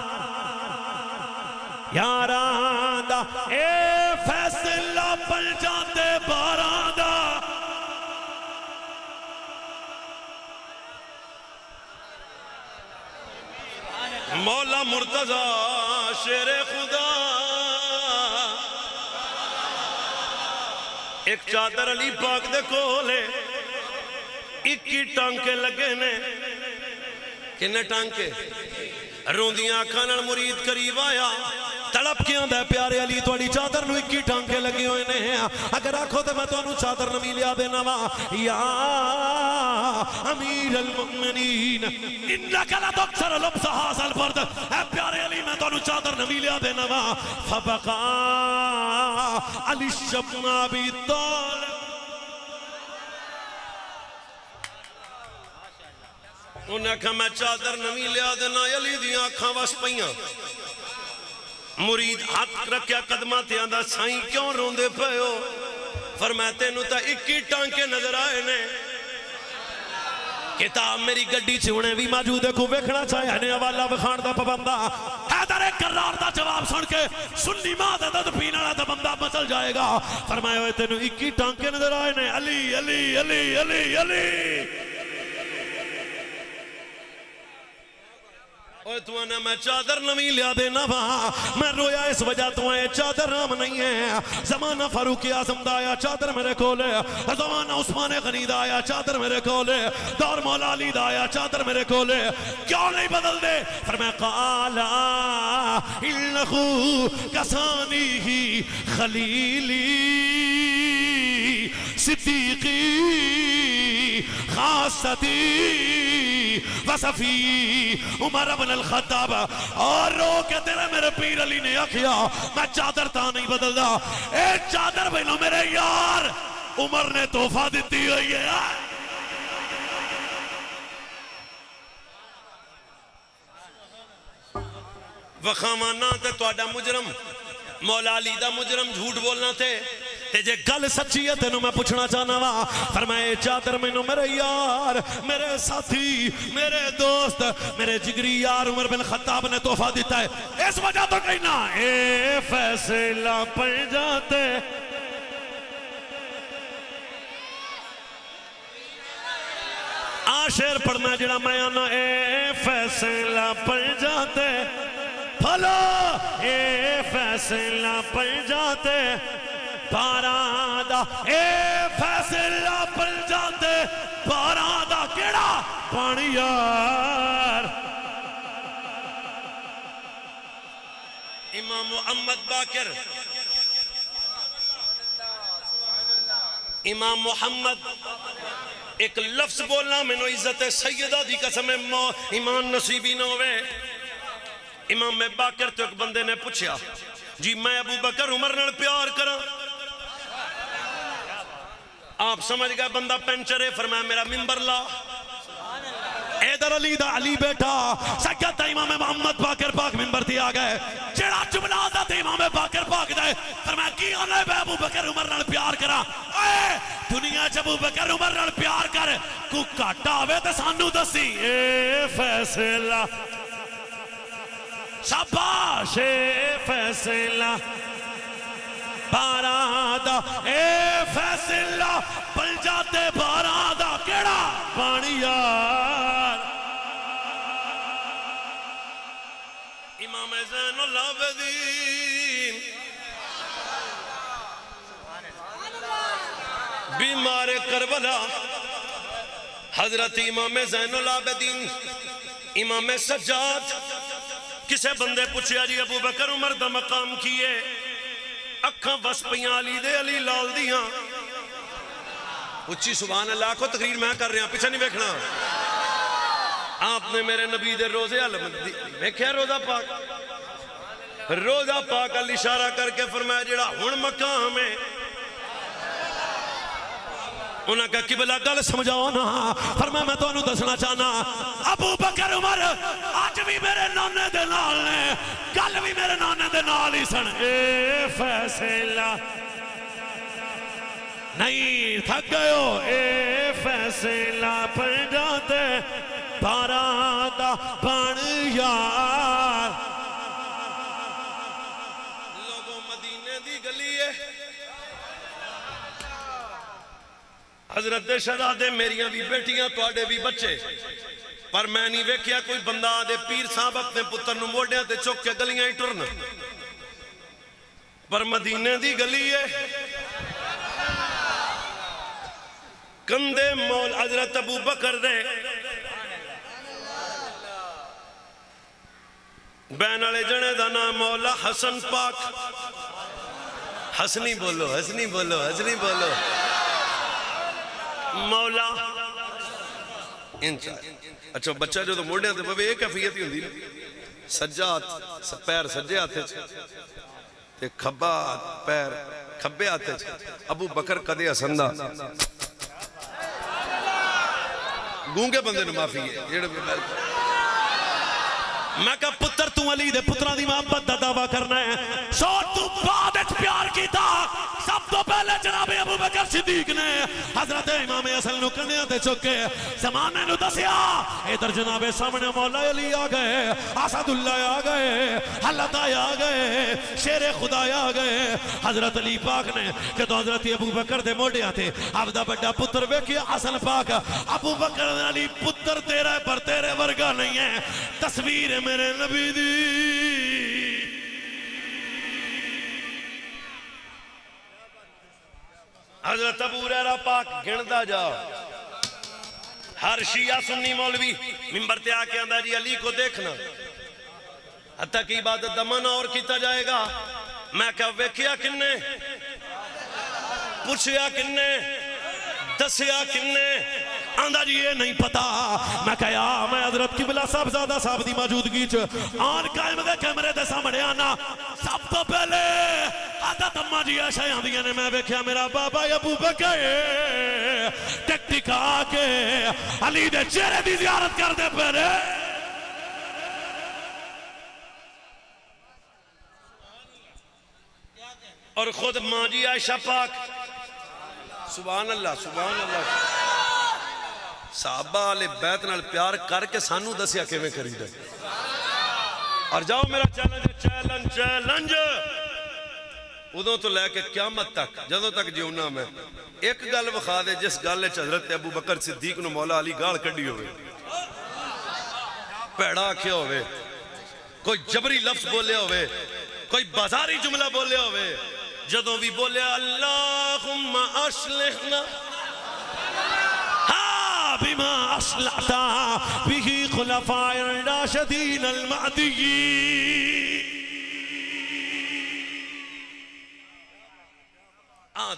यारा दा ए फैसला पल जाते बारा दा, मौला मुर्तजा शेरे खुदा। एक चादर अली पाक दे कोले 21 टांके लगे ने। किन्ने टांके? रोंदियां अखां नाल मुरीद करीब आया, तड़प के आंदा प्यारे अली तुहाडी चादर नूं 21 टांके लगे हुए ने, अगर आखो तो मैं तुहानू चादर नवी लिया देना वा। या अमीर अल मुमिनीन इन्नका ला तक्सर लब्स हासल फर्द, ऐ प्यारे अली मैं तुहानू चादर नवी लिया देना वा। फबका अली शब्ना भी ताल, उन्हें आखा मैं चादर नवी लिया देना। अली दियां अखां वस पईयां। मुरीद हाथ रखिया कदमां ते आंदा साईं क्यों रोंदे पे हो? फरमाया तैनू तां 21 टांके नजर आए ने। किताब मेरी गड्डी च हुणे भी मौजूद है, को वेखना चाहे ने हवाला विखाण दा पाबंदा। हैदर करार दा जवाब सुन के सुन्नी मां दा दूध पीने वाला बंदा मचल जाएगा। फरमाया ओए तैनू 21 टांके नजर आए ने। अली अली अली अली अली तू आना मैं चादर नवी लिया देना वा। मैं रोया इस वजह तो है चादर राम नहीं है। जमाना फारूक आजम दा आया चादर मेरे कोल है, जमाना उस्मान गनी दा आया चादर मेरे कोल है, दौर मौला अली दा आया चादर मेरे कोल है। क्यों नहीं बदल दे? फरमाया काला इन्नहु कसानी ही खलीली सिद्दीकी खासती वसफी उमर इब्न अल खत्ताब। और रो के तेरे मेरे पीर अली ने आखिया मैं चादर ता नहीं बदलदा, ए चादर पहलो मेरे यार उमर ने तोहफा दी हुई है। वखावाना ते तुहाडा मुजरम मौला अली दा मुजरम झूठ बोलना थे। ते जे गल सच्ची है तेनू मैं पूछना चाहना वा। फरमाए चादर मैनू मेरे यार मेरे साथी मेरे दोस्त मेरे जिगरी यार उमर बिन खत्ताब ने तोहफा दिता है। इस वजह तो कहना ए फैसला पड़ जाते आशेर पढ़ना जड़ा मैं आना ए फैसला पड़ जाते फलो ए फैसला पड़ जाते बारादा ए फैसला पड़ जाते बारादा केड़ा पानी यार। इमाम मोहम्मद बाकर इमाम मोहम्मद एक लफ्ज बोलना मैनू इज्जत सैयदा दी कसम ईमान नसीबी न होवे। इमाम बाकर तो एक बंदे ने पूछा जी मैं अबू बकर उमर नाल प्यार करा। आप समझ गए बंदा पेंचर है। फरमाया मेरा मिंबर ला। हैदर अली दा अली बेटा सैयद इमाम मोहम्मद बाकर पाक मिंबर ते आ गए। जेड़ा जुमला दा ते इमाम बाकर पाक दे फरमाया की आले मैं अबू बकर उमर नाल प्यार करा। ओए दुनिया च अबू बकर उमर नाल प्यार कर को घाटा आवे ते सानू दसी। ए फैसला शाबाश ए फैसला बारादा ए फैसला पल जाते बारादा केड़ा पानी यार। इमाम ज़ैनुल आबिदीन बीमार करबला हजरत इमाम ज़ैनुल आबिदीन इमाम सज्जाद किसे बंदे पूछया जी अबू बकर उमर दा मकाम की है? अखा बस पियां अली दे अली लाल दियां। उच्ची सुभान अल्लाह को तकरीर मैं कर रहा पीछे नहीं देखना। आपने मेरे नबी दे रोजे वेख्या रोजा पाक रोजा पाक अल इशारा करके फरमाया जेड़ा हुण मकाम है उन्हें कहा किबला गल समझाओ ना। फरमाया मैं तुहानू दसना चाहना अबू बकर उमर अज भी मेरे नाने दे नाल ने, कल भी मेरे नाने दे नाल ही सन। ए फैसला नहीं थक गए हो, ए फैसला पंजाते बारादा बन यार। लोगों मदीने दी गली है हजरत दे शहजादे मेरियां भी बेटियां तुहाडे भी बच्चे, पर मैं नहीं वेख्या कोई बंदा दे पीर साहब अपने पुत्र नूं मोढियां ते चुक के गलियां ही टुरन। पर मदीने दी गली है कंधे मौल हजरत अबू बकर दे बैन वाले जने दा नाम मौला हसन पाक। हसनी बोलो, हसनी बोलो, हसनी बोलो। मौला अच्छा बच्चा जो तो मोढ़िया ते पवे एक कैफियत ही होंदी ना, सज्जा पैर सज्जे हाथ ते खब्बा पैर खब्बे हाथ। अबू बकर कदे हसन दा गूंगे बंदे नूं माफी है जेड़े मैं कहा पुत्र तू अली दे पुत्रा दी मोहब्बत दा दावा करना है, सो तू बाद विच प्यार कीता। सब तो पहले जनाब अबू बकर सिद्दीक ने हजरत इमाम हसन नूं कन्या ते चुक के ज़माने नूं दसिया। इधर जनाबे सामने मौला अली आ गए, असदुल्लाह आ गए, हल्लता आ गए, शेरे खुदा आ गए। हजरत अली पाक ने जदों हजरत अबू बकर दे मोढियां ते आपदा बड़ा पुत्र वेखिया हसन पाक, अबू बकर अली पुत्र तेरा पर तेरे वर्गा नहीं है, तस्वीर मेरे नबी दी। हजरत अबू हुरैरा पाक गिनदा जा। हर शिया सुन्नी मौलवी मिंबर ते आके आंदा जी अली को देखना हत्ता की इबादत दा मना और किया जाएगा। मैं क्या वेखिया किन्ने, पुछया किन्ने, दसिया किन्ने, आंदा जी ये नहीं पता। मैं कहा मैं हजरत किबला साहबजादा साहब की मौजूदगी च आन कायम दे कैमरे दे सामने आना। सब तो पहले आदत अम्मा जी ऐसा आंदियां ने, मैं वेख्या मेरा बाबा अबू बकर टिक टिका के अली दे चेहरे की जियारत करते पे ने। और खुद मां जी आयशा पाक सुभान अल्लाह सुभान अल्लाह साहबा वाले बैत नाल प्यार करके सानू दसिया किवें करीदा। और जाओ मेरा चैलेंज चैलेंज चैलेंज उदों तो लैके क्यामत तक जदों तक जिउना मैं एक गल विखा दे जिस गल हजरत अबू बकर सिद्दीक नूं मौला अली गाल कड्डी होवे, भैड़ा आखिया होवे, कोई जबरी लफ्ज बोले होवे, कोई बाजारी जुमला बोले होवे, जदों भी बोले अल्लाहुम्मा अस्लिहना बिमा अस्लहता बिही खुलफाए राशिदीन अल महदीय्यीन।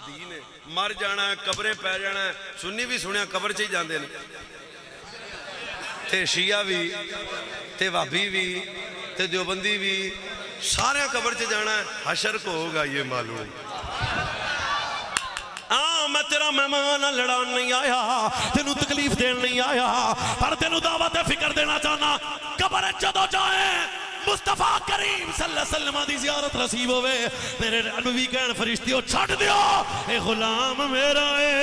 दीन मर जाना कबरें पै जाना। सुन्नी भी सुनिया कबर च ही जाते हैं, ते शिया भी ते वाबी भी ते देवबंदी भी सारे कबर च जाना है। हशर को होगा ये मालूम। मैं तेरा मेहमान लड़ान नहीं आया, तेनू तकलीफ देन नहीं आया, पर तेनू दावत फिक्र देना चाहना। कबर जदों जाए मुस्तफा करीम सल्लल्लाहु अलैहि वसल्लम दी ज़ियारत नसीब होवे, मेरे नबी कहन फरिश्तियों छड़ दियो ए गुलाम मेरा है।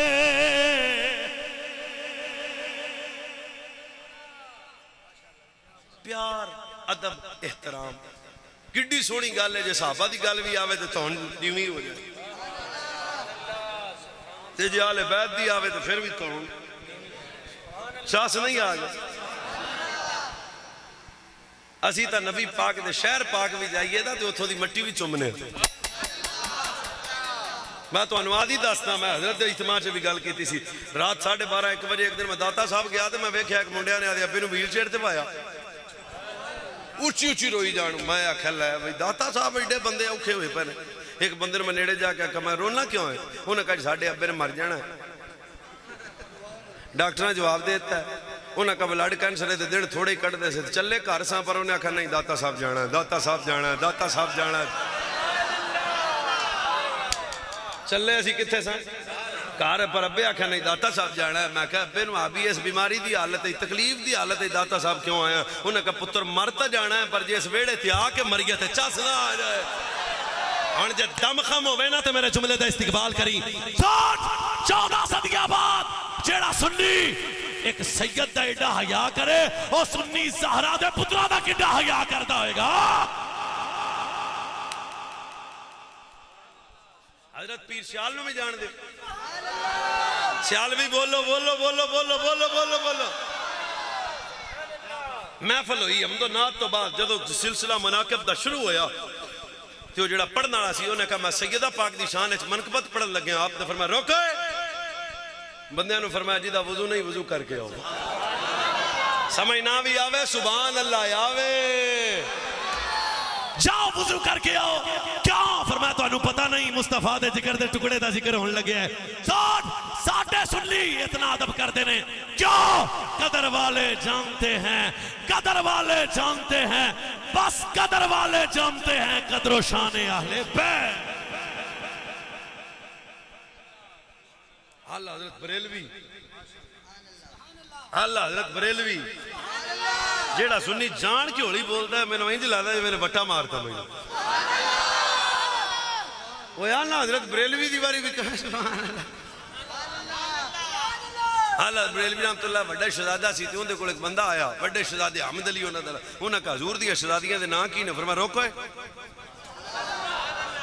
प्यार अदब एहतराम किड्डी सोहनी गल है। जे साहबा दी गल भी आवे तो तुहानू नीवी हो जाए, ते जे आले बैत दी आवे तो फिर भी तुहानू सास नहीं आ जाए। असी तो नबी पाक दे शहर पाक भी जाइए ना तो उथों दी मट्टी भी चुमने। मैं तुहानू आज ही दसदा, मैं हजरत इज्तिमा च भी गल की सी। रात 12:30 1 बजे एक दिन मैं दाता साहब गया तो मैं वेख्या एक मुंडिया ने आदे अब्बे नूं व्हील चेयर ते पाया, उच्ची उच्ची रोई जान। मैं आख्या लै बई दाता साहब एडे बंदे औखे हुए पे ने। एक बंदे मैं नेड़े जाके आख्या मैं रोना क्यों है? उन्हें कहा साडे अब्बे ने मर जाना। डॉक्टर ने जवाब दे दिता उन्हें कहा ब्लड कैंसर के दिन थोड़े ही कटते से चले घर सा पर उन्हें आखा नहीं दाता साहब जाना है, दाता साहब जाना है, दाता साहब जाना है। चले असी कितने सा घर पर अब्बे आखा नहीं दाता साहब जाना है। मैं कहा अब्बे अभी इस बीमारी की हालत है, तकलीफ की हालत है, दाता साहब क्यों आया? उन्हें कहा पुत्र मर तो जाना है पर जिस वेड़े ते आके मरिया तो चस ना आ जाए। हाँ जे दम खम होवे ना तो मेरे जुमले का इस्तेकबाल करी। 14 सदियां बाद जेड़ा सुन्नी एक सैयद दा एडा हया करे और सुन्नी ज़हरा दे पुत्रा दा किड्डा हया करदा होएगा। हजरत पीर सियाल भी जान दे, सियाल भी बोलो बोलो बोलो बोलो बोलो बोलो बोलो। महफल हुई हमदो नात तो बाद जदों सिलसिला मनाकिब दा शुरू होया तो जो पढ़ने वाला सी उन्हें कहा मैं सैयदा पाक दी शान मनकबत पढ़न लगे। आपने फरमाया रोको, बंदियां नु फरमाया जिदा वुजू नहीं वुजू करके आओ, समझ ना भी आवे सुभान अल्लाह आवे, जाओ वुजू करके आओ। क्या फरमाया तुहानू पता नहीं मुस्तफा दे जिक्र दे टुकड़े दा जिक्र होने लगे है। साडे सुन्नी इतना अदब करते ने क्यों? कदर वाले जानते हैं, कदर वाले जानते हैं, बस कदर वाले जानते हैं कदर शान अहले बैत। आला हजरत बरेलवी, आला हजरत बरेलवी जेड़ा सुन्नी जान के होली बोलता है मैंने इंज लगता है मैंने बट्टा मारता मैंने। वो आला हजरत बरेलवी दी बारी भी कहा आला बरेलवी रहमतुल्लाह वड्डा शहजादा सी ते उहदे कोल एक बंदा आया वड्डे शहजादे अहमद अली उन्हां दा। उन्हां कहा हजूर दी शहजादियां दे नां की ने? फरमाया रोको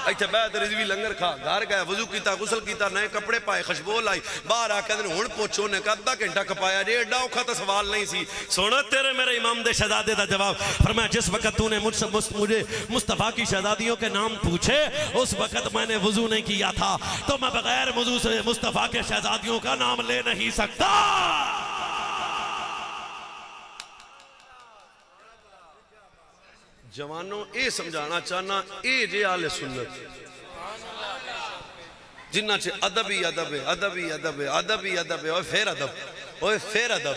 इत्थे बैठ रिजवी लंगर खा। घर गया वजू किया गुसल किया नए कपड़े पाए खुशबू लाई बाहर आके हुण पुछ उन्हें अद्धा घंटा कपाया जे एडा औखा तो सवाल नहीं सी। सुन तेरे मेरे इमाम दे शहजादे का जवाब। फरमाया जिस वक्त तूने मुझसे मुझे मुस्तफा की शहजादियों के नाम पूछे उस वक्त मैंने वजू नहीं किया था तो मैं बगैर वजू से मुस्तफा के शहजादियों का नाम ले नहीं सकता। जवानों ये समझाना चाहना ये जे आले सुन्नत जिन्ना च अदब ही अदब है, अदब ही अदब है, अदब ही अदब है। ओए फिर अदब, ओए फिर अदब,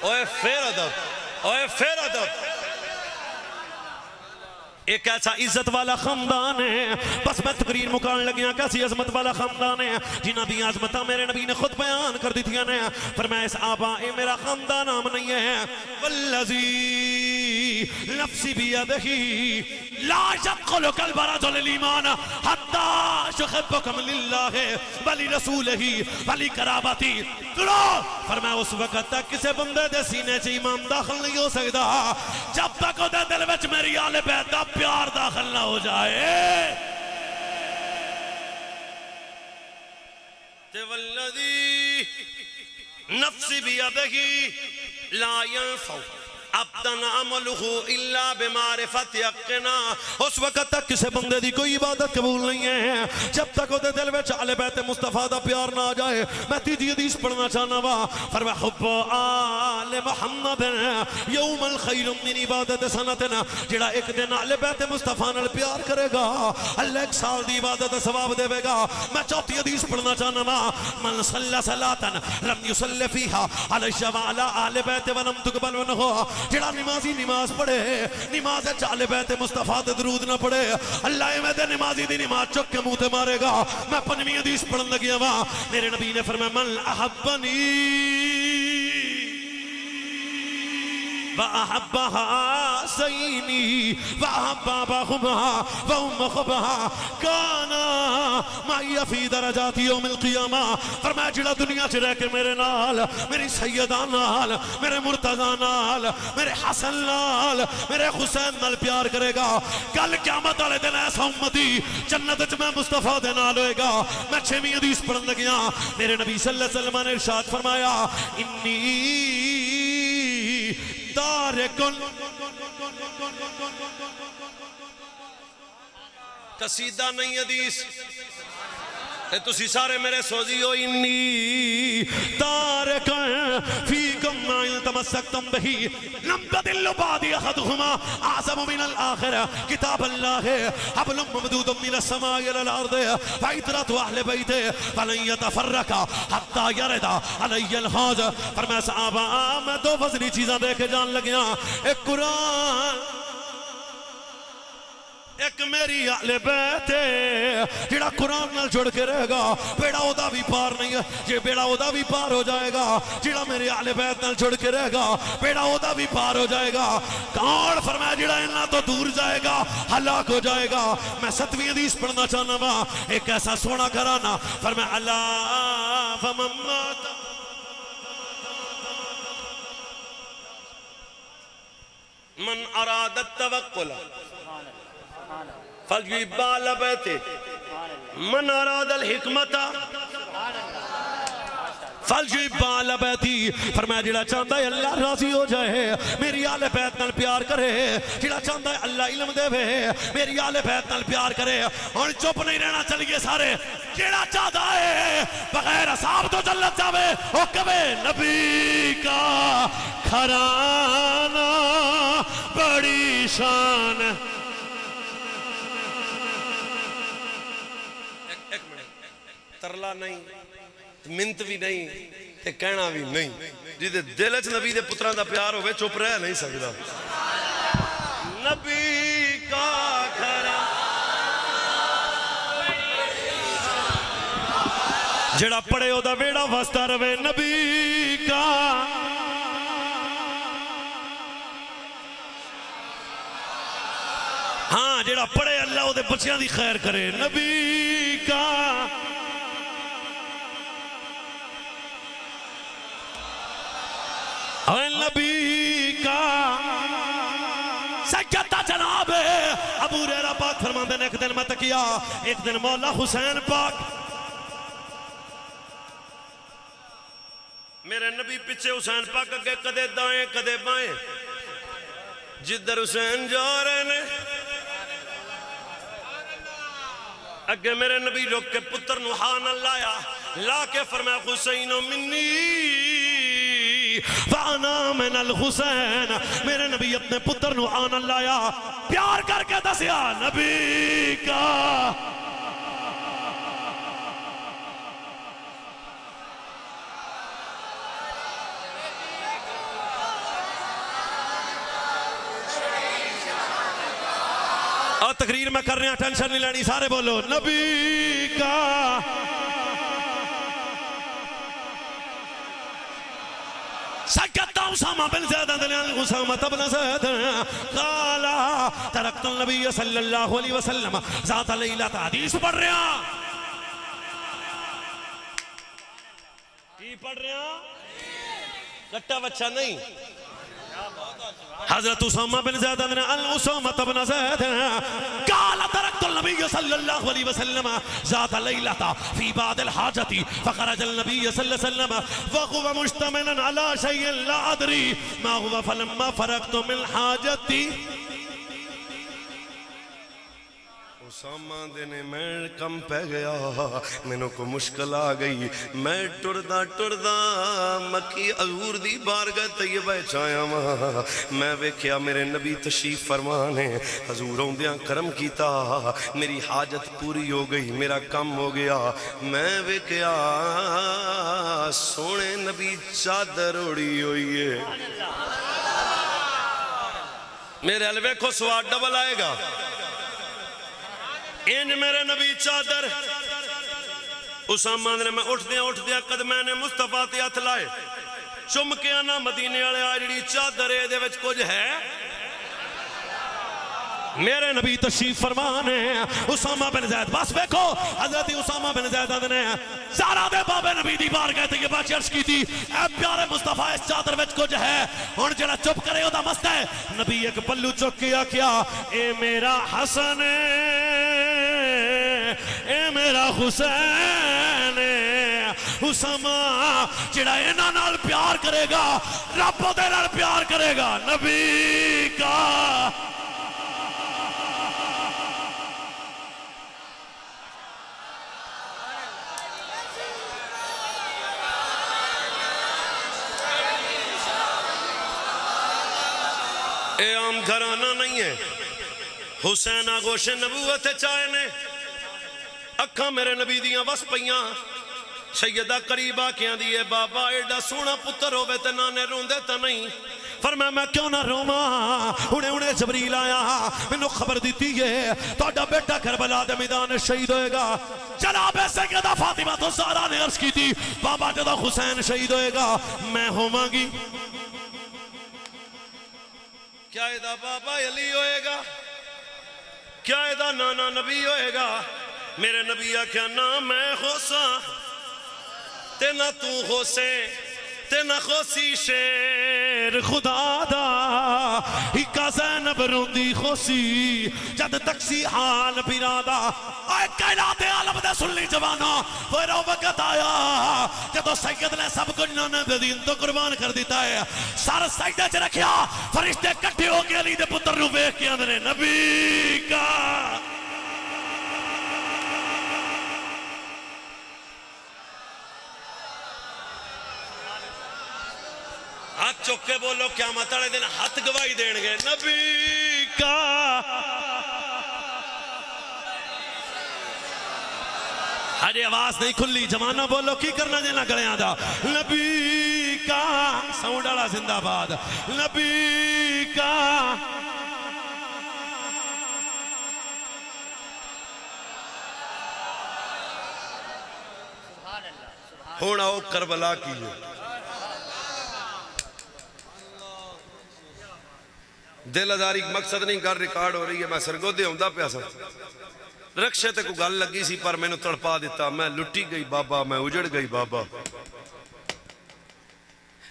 ओए फिर अदब, ओए फिर अदब। एक ऐसा इज्जत वाला खानदान है, बस मैं तकरीर मुकान लगिया कैसी अजमत वाला खानदान है जिन्हों दी आजमत मेरे नबी ने खुद बयान कर दी ने। पर मैं इस आबा ए मेरा खानदान नाम नहीं है। वल्लज़ी नफ्सी बियदिही ला यदखुलु कल्बा रजुलिल ईमान हत्ता युहिब्बकुम लिल्लाहि व लिरसूलिही व लिकराबती। सुनो फरमाया उस वक्त तक किसी बंदे दे सीने च ईमान दाखिल नहीं हो सकता जब तक उहदे दिल विच मेरी आले बैत दा प्यार दाखिल ना हो जाए। ते वल्लज़ी नफ्सी बियदिही ला यंफउ अब्दन अमलुहु इल्ला बिमारिफत यक़िना। उस वक्त तक किसी बंदे की कोई इबादत कबूल नहीं है जब तक उहदे दिल में आले बैत मुस्तफा दा प्यार ना आ जाए। मैं तीजी हदीस पढ़ना चाहना वा। फरमाया हुब्बु आले मुहम्मद यौमल खैर मिन इबादत सनतन। जेड़ा एक दिन आले बैत मुस्तफा नाल प्यार करेगा अल्लाह एक साल की इबादत सवाब देवेगा। मैं चौथी हदीस पढ़ना चाहना वा। मन सल्ला सलातन लम युसल्ली फीहा अलैहि व अला आले बैत व लम तुकबल मिनहु। जेड़ा नमाजी नमाज पढ़े नमाज आले बैत मुस्तफा ते दरूद ना पढ़े अल्लाह मैं ते नमाजी दी नमाज चुक के मुंह ते मारेगा। मैं पंजवीं हदीस पढ़न लगिया वा। मेरे नबी ने फरमाया मन अहब्बनी व अहब्बहा सईनी व अहब्बहुमा व उम्मुहुमा काना माया फी दरजात यौमिल क़ियामा। फरमाया जेड़ा दुनिया च रह के मेरे नाल मेरी सैयदा नाल मेरे मुर्तजा नाल मेरे हसन नाल मेरे हुसैन नाल प्यार करेगा कल क़यामत वाले दिन ऐसा उम्मती जन्नत च मैं मुस्तफा दे नाल होएगा। मैं छेवीं हदीस पढ़न लगिया। मेरे नबी सल्लल्लाहु अलैहि वसल्लम ने इरशाद फरमाया इन्नी तारिकुन कसीदा नहीं हदीस तुसी सारे मेरे सोजी हो। इन्नी तारिकुन फीकुम मा तमस्सकतुम बिही लम तदिल्लु बादी अहदुहुमा आज़मु मिनल आखिर किताबल्लाह हब्लुम ममदूदुम मिनस समाई इलल अर्द फइतरतु अहले बैति फलन यतफर्रका हत्ता यरदा अलैहिल हौज। फरमाया सहाबा मैं दो वज़नी चीज़ां देख जान लगियां, एक कुरान एक मेरी आले बैत जेड़ा कुरान नाल जुड़ के रहेगा बेड़ा ओदा भी पार नहीं है, जे बेड़ा ओदा भी पार हो जाएगा, जेड़ा मेरे आले बैत नाल जुड़ के रहेगा बेड़ा ओदा भी पार हो जाएगा। कौन? फरमाया जेड़ा इन्हां तो दूर जाएगा हलाक हो जाएगा। मैं 7वीं हदीस पढ़ना चाहना वा, एक ऐसा सोना घराना। फरमाया अल्लाह फमम्मात मन अरादत तवक्कुल फलयुबाल बैते मन अरादल हिकमता फलयुबाल बैती। फरमाया जेड़ा चाहता है अल्लाह राजी हो जाए मेरी आले बैत नाल प्यार करे, जेड़ा चाहता है अल्लाह इल्म देवे मेरी आले बैत नाल प्यार करे। और चुप नहीं रहना, चलिए सारे। जेड़ा चाहता है बगैर हिसाब तो जन्नत जावे ओ कवे नबी का घराना बड़ी शान। तरला नहीं, मिन्त भी नहीं, ते कहना भी नहीं। जिदे दिल च नबी दे पुत्रां दा प्यार होवे चुप रह नहीं सकदा। नबी का घराना जेड़ा पढ़े ओदा वेड़ा वसदा रवे। नबी का हाँ जेड़ा पढ़े अल्लाह ओदे बच्चियां दी खैर करे। नबी का नबी का सज्जदा जनाब अबू हुरैरा पाक फरमाते हैं एक दिन मैं तकिया, एक दिन मौला हुसैन पाक मेरे नबी पीछे हुसैन पाक अगे कदे दाएं कदे बाएं, जिधर हुसैन जा रहे ने अगे मेरे नबी रोक के पुत्र नु हां न लाया, ला के फरमाया हुसैनो मिन्नी वाना मिनल हुसैन। मेरे नबी अपने पुत्र नु आन लाया, प्यार करके दसिया नबी का और तकरीर में कर रहे हैं, टेंशन नहीं लेनी, सारे बोलो नबी का। उसामा बिन ज़ैद उसामा बिन ज़ैद क़ाला तरक्तु नबी सल्लल्लाहु अलैहि वसल्लम ज़ात लैलत। हदीस पढ़ रहे हैं, की पढ़ रहे हैं? कट्टा बच्चा नहीं। हज़रत उसामा बिन ज़ैद उसामा बिन ज़ैद क़ाला तरक्तु नबी सल्लल्लाहु अलैहि वसल्लम ज़ात लैलत फ़ी बादिल हाजती फ़ख़रजल नबी सल्लल्लाहु अलैहि वसल्लम व हुव मुश्तमिलन अला शैइन ला अदरी मा हुव फलम्मा फ़रग़तु मिन हाजती। उसामा देने मैं कम पै गया, मैनू को मुश्किल आ गई, मैं टुरदा टुरदा मक्की हज़ूर दी बारगाह तैयबा च आया वां। मैं वेख्या मेरे नबी तशरीफ फरमा ने, हज़ूर औंदियां करम कीता, मेरी हाजत पूरी हो गई, मेरा कम हो गया। मैं वेख्या सोने नबी चादर ओढ़ी हुई है। मेरे हल वेखो स्वाद डबल आएगा। इंज मेरे नबी चादर उसामा ने मैं उठदिया कद मैंने मुस्तफा ते हथ लाए, चुम के आना मदीने वाले आ जी चादर ए विच कुछ है। मेरे नबी तशरीफ फरमाने उसामा बिन ज़ैद, बस देखो हजरत उसामा बिन ज़ैद ने ज़ारा दे बाबे नबी दी बार कहते ये बात अर्ज की थी, ऐ प्यारे मुस्तफा इस चादर विच कुछ है। हुण जेड़ा चुप करे ओदा मस्त है। नबी एक पल्लू चुक के आख्या ए मेरा हसन ए मेरा हुसैन। उसामा जेड़ा इन्हां नाल प्यार करेगा रब ओदे नाल प्यार करेगा। नबी का ये आम घराना नहीं है। हुसैन आगोश नबूवत चाहे ने अखा मेरे नबी दियां वस पईयां। सैयदा करीब आखियां दी है बाबा एडा सोहना पुत्र होवे ते नाने रोंदे तां नहीं। फरमाया मैं क्यों ना रोवा, हुणे हुणे जबरील आया मैनू खबर दी है तुहाडा बेटा करबला दे मैदान शहीद होएगा। जनाबे सैयदा फातिमा तो ज़हरा ने अर्ज की थी बाबा जदों हुसैन शहीद होएगा मैं होवांगी। क्या एदा बाबा अली होएगा, क्या एदा नाना नबी होएगा? मेरे नबी आख्या ना मैं होसा ते ना तू होसे ते ना खोसी शेर खुदा दा हिक्का ज़ैनब रोंदी खोसी जद तकसी हाल बिरादा। आए कायनाते आलम दे सुनली जवाना फिर वक्त आया जदों सैयद ने सब कुछ नाने दे दीन तो कुर्बान कर दिता है। सर सजदे च रखिया फरिश्ते इकट्ठे हो के अली दे पुत्र नूं वेख के आंदे ने नबी का हाथ चुक के बोलो क़यामत वाले दिन हाथ गवाही देंगे नबी का। अरे आवाज नहीं खुली जमाना बोलो की करना देना गलियां दा नबी का साउंड वाला जिंदाबाद नबी का। हुण आओ करबला की दिल आजारी मकसद नहीं कर रिकॉर्ड हो रही है। मैं सरगोदे आंदा पिया सा रक्शे ते कोई गल लगी सी पर मैनू तड़पा दिता। मैं लुटी गई बाबा, मैं उजड़ गई बाबा।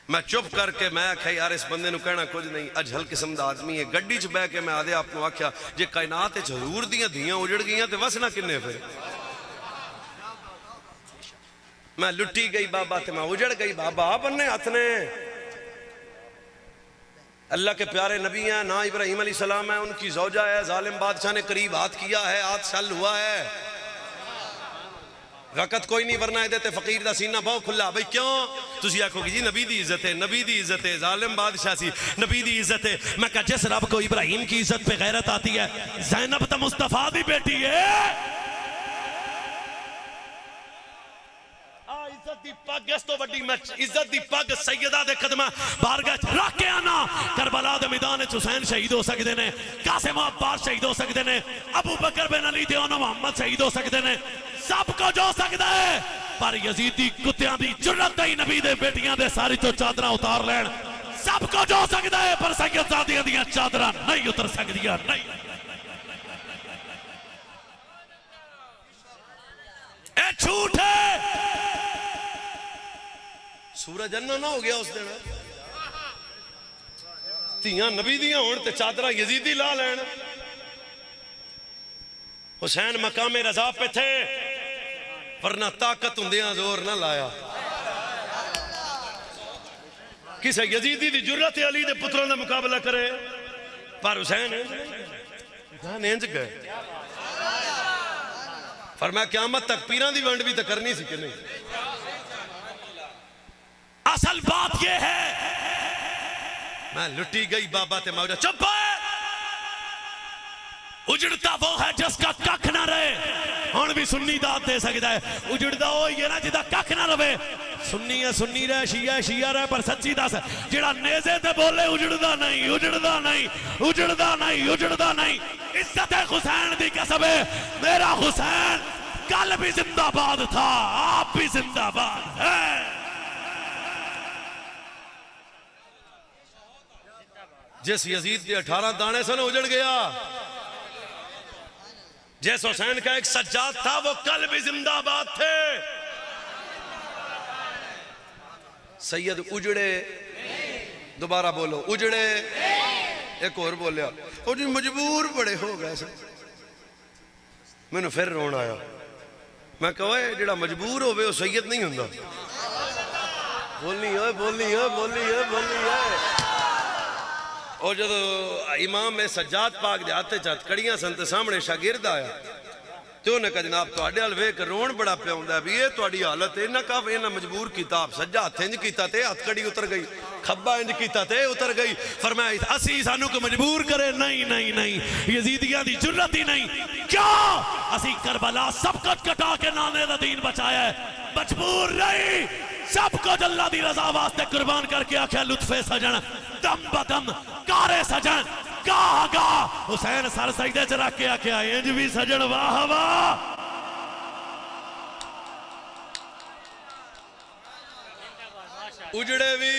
मैं चुप करके मैं आख्या यार इस बंदे नू कहना कुछ नहीं अजहल किस्म दा आदमी है। गड्डी च बह के मैं आदे आप आख्या जे कायनात च हजूर दियां धियां उजड़ गई तो वसना किन्ने फिर। मैं लुटी गई बाबा ते मैं उजड़ गई बाबा। बन्ने हथ ने अल्लाह के प्यारे नबी हैं ना इब्राहिम अलैहिस्सलाम है उनकी ज़ौजा है। जालिम बादशाह ने करीब हाथ किया है, हाथ शल हुआ है। वक़्त कोई नहीं वरना ये फकीर दा सीना बहुत खुला। भाई क्यों तुसी आखोगे जी नबी दी इज्जत है, नबी दी इज्जत है, जालिम बादशाह सी नबी दी इज्जत है। मैं कहा जिस रब को इब्राहिम की इज्जत पे गैरत आती है ज़ैनब तो मुस्तफा दी बेटी है। इज्जत दी पग इस तो वड्डी मैं इज्जत दी पग सैयदा दे कदमां बारगाह च रख के आना। करबला दे मैदान च हुसैन शहीद हो सकते ने, कासिम अब्बास शहीद हो सकते ने, अबू बकर बिन अली ते मोहम्मद शहीद हो सकते ने, सब कुछ हो सकता है। पर यजीदी कुत्तियां दी जुर्रत ही नबी दे बेटियां दे सारी तो चादरां उतार लैन। सब कुछ हो सकता है पर सैयदजादियां दियां चादरां नहीं उतर सकदियां। नहीं ए झूठ है। सूरज अन्ना ना हो गया उस दिन धियां नबी दियां होण ते चादरां यजीदी ला लैन। हुसैन मकामे रजा पे थे वरना ताकत हुंदियां जोर ना लाया। किसे यजीदी दी जुर्रत अली दे पुत्रों का मुकाबला करे पर हुसैन इंज गए। फरमाया क़यामत तक पीरां दी वंड भी तो करनी सी कि नहीं। असल बात यह है मैं लुटी गई बाबा ते मौजा। चुप है। उजड़ता वो है जिसका कख ना रहे। हुण भी सुन्नी दात दे सकता है। उजड़दा वो ही है ना जिदा कख ना रहे। सुन्नी है सुन्नी रहे, शिया है शिया रहे, पर सच्ची दस जेड़ा नेज़े ते बोले उजड़दा नहीं, उजड़दा नहीं, उजड़दा नहीं, उजड़दा नहीं। इज्जत है हुसैन दी कसम है। मेरा हुसैन कल भी जिंदाबाद था, आप भी जिंदाबाद है। जिस यजीद के 18 दाने से उजड़ गया, जिस हुसैन का एक सज्जाद था वो कल भी जिंदाबाद थे। सैयद उजड़े, दोबारा बोलो उजड़े। एक और बोलिया और जी मजबूर बड़े हो गए। मैनू फिर रोना आया। मैं कहा जेड़ा मजबूर होवे वो सैयद नहीं हुंदा। बोलनी है बोलनी है बोलनी है बोलनी है। और जब इमाम में सज्जाद पाक दे हाथ च हथकड़ियां सन ते सामने शागिर्द आया तो उन्हें कहा जनाब तुहाडे हल वेख रोन बड़ा पिया हुंदा भी ये तुहाडी हालत है ना काफ इन्हें मजबूर किया सज्जा हथ इंज किया ते हथ कड़ी उतर गई खब्बा इंज किया ते उतर गई फरमाया असी सानू को मजबूर करे नहीं नहीं नहीं यजीदियां दी जुर्रत ही नहीं क्यों असी करबला सब कुछ कटा के नाने दा दीन बचाया है मजबूर नहीं सब कुछ अल्लाह दी रजा वास्ते कुर्बान करके आख्या लुत्फे सजन दम बदम कारे सजन गाह गाह हुसैन सर सजदे च रख के आख्या इंज भी सजन वाह वाह उजड़े भी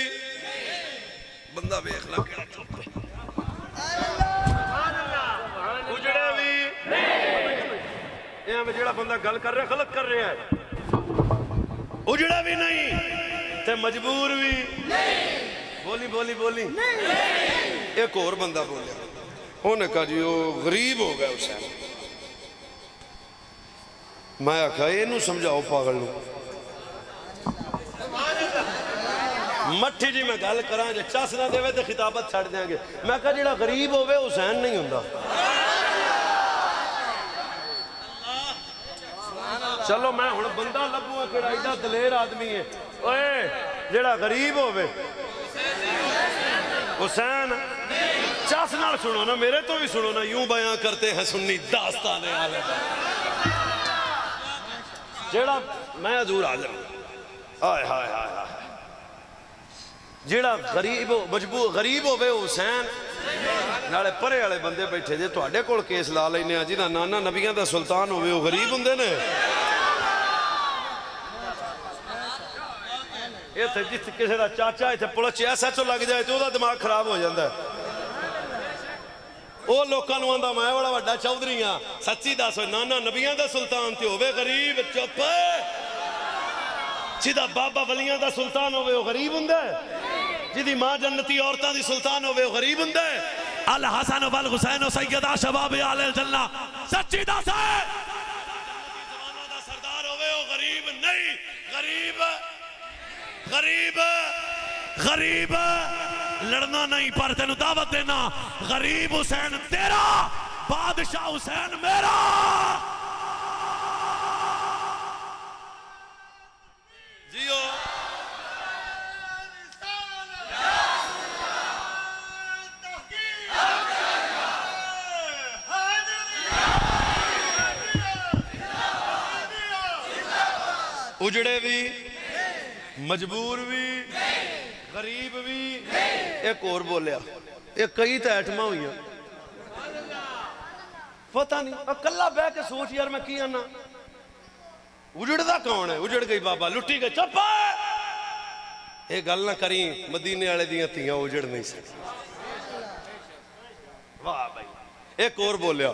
बंदा वेख ला केड़ा चुप है उजड़े भी ये में जेड़ा बंदा गल कर रहा गलत कर रहा है उजड़ा भी नहीं ते मजबूर भी नहीं बोली बोली बोली नहीं एक और बंदा बोलिया उन्हें कहा जी वो गरीब हो गया हुसैन मैं आखा इनू समझाओ पागल नू मट्ठी जी मैं गल करा जे चस ना देवे तो खिताबत छड़ देंगे मैं कहा जेड़ा गरीब होवे हुसैन नहीं हुंदा चलो मैं हुण बंदा लभूंगा केड़ा एडा दलेर आदमी है ओए जेड़ा गरीब होवे हुसैन चस नाल सुनो ना मेरे तो भी सुनो ना यूं बयां करते हैं सुन्नी दास्ताने आले जेड़ा मैं हजूर हाजिर हाय हाय हाय हाय जेड़ा गरीब मजबूर गरीब होवे हुसैन नाले परे वाले बंदे बैठे जे तुहाडे कोल केस ला लैने आ जिन्हां नाना नबियां दा सुल्तान होवे वो गरीब हुंदे ने इत्थे जिथे किसी का चाचा इत्थे पुलिस SHO लग जाए तो उसका दिमाग खराब हो जाता है वो लोगों को आंदा मैं बड़ा वड्डा चौधरी हाँ सच्ची दस नाना नबियां दा सुल्तान ते होवे गरीब चुप जिदा बाबा वलियां दा सुल्तान होवे वो गरीब हुंदा है जिदी मां जन्नती औरतां दी सुल्तान होवे वो गरीब हुंदा है अल हसन वल हुसैन सैयदा शबाब आले जन्नत सच्ची दस जवानों दा सरदार होवे वो गरीब नहीं गरीब गरीब गरीब लड़ना नहीं पर तेन दावत देना गरीब हुसैन तेरा बादशाह हुसैन मेरा जियो उजड़े भी मजबूर भी गरीब भी एक और बोलिया ये कई तो आइटमां हुई पता नहीं कला बह के सोच यार मैं की आना उजड़दा कौन है उजड़ गई बाबा लुटी गई चुप ये गल ना करी मदीने वाले दियां धीयां उजड़ नहीं सकती वाह भाई एक और बोलिया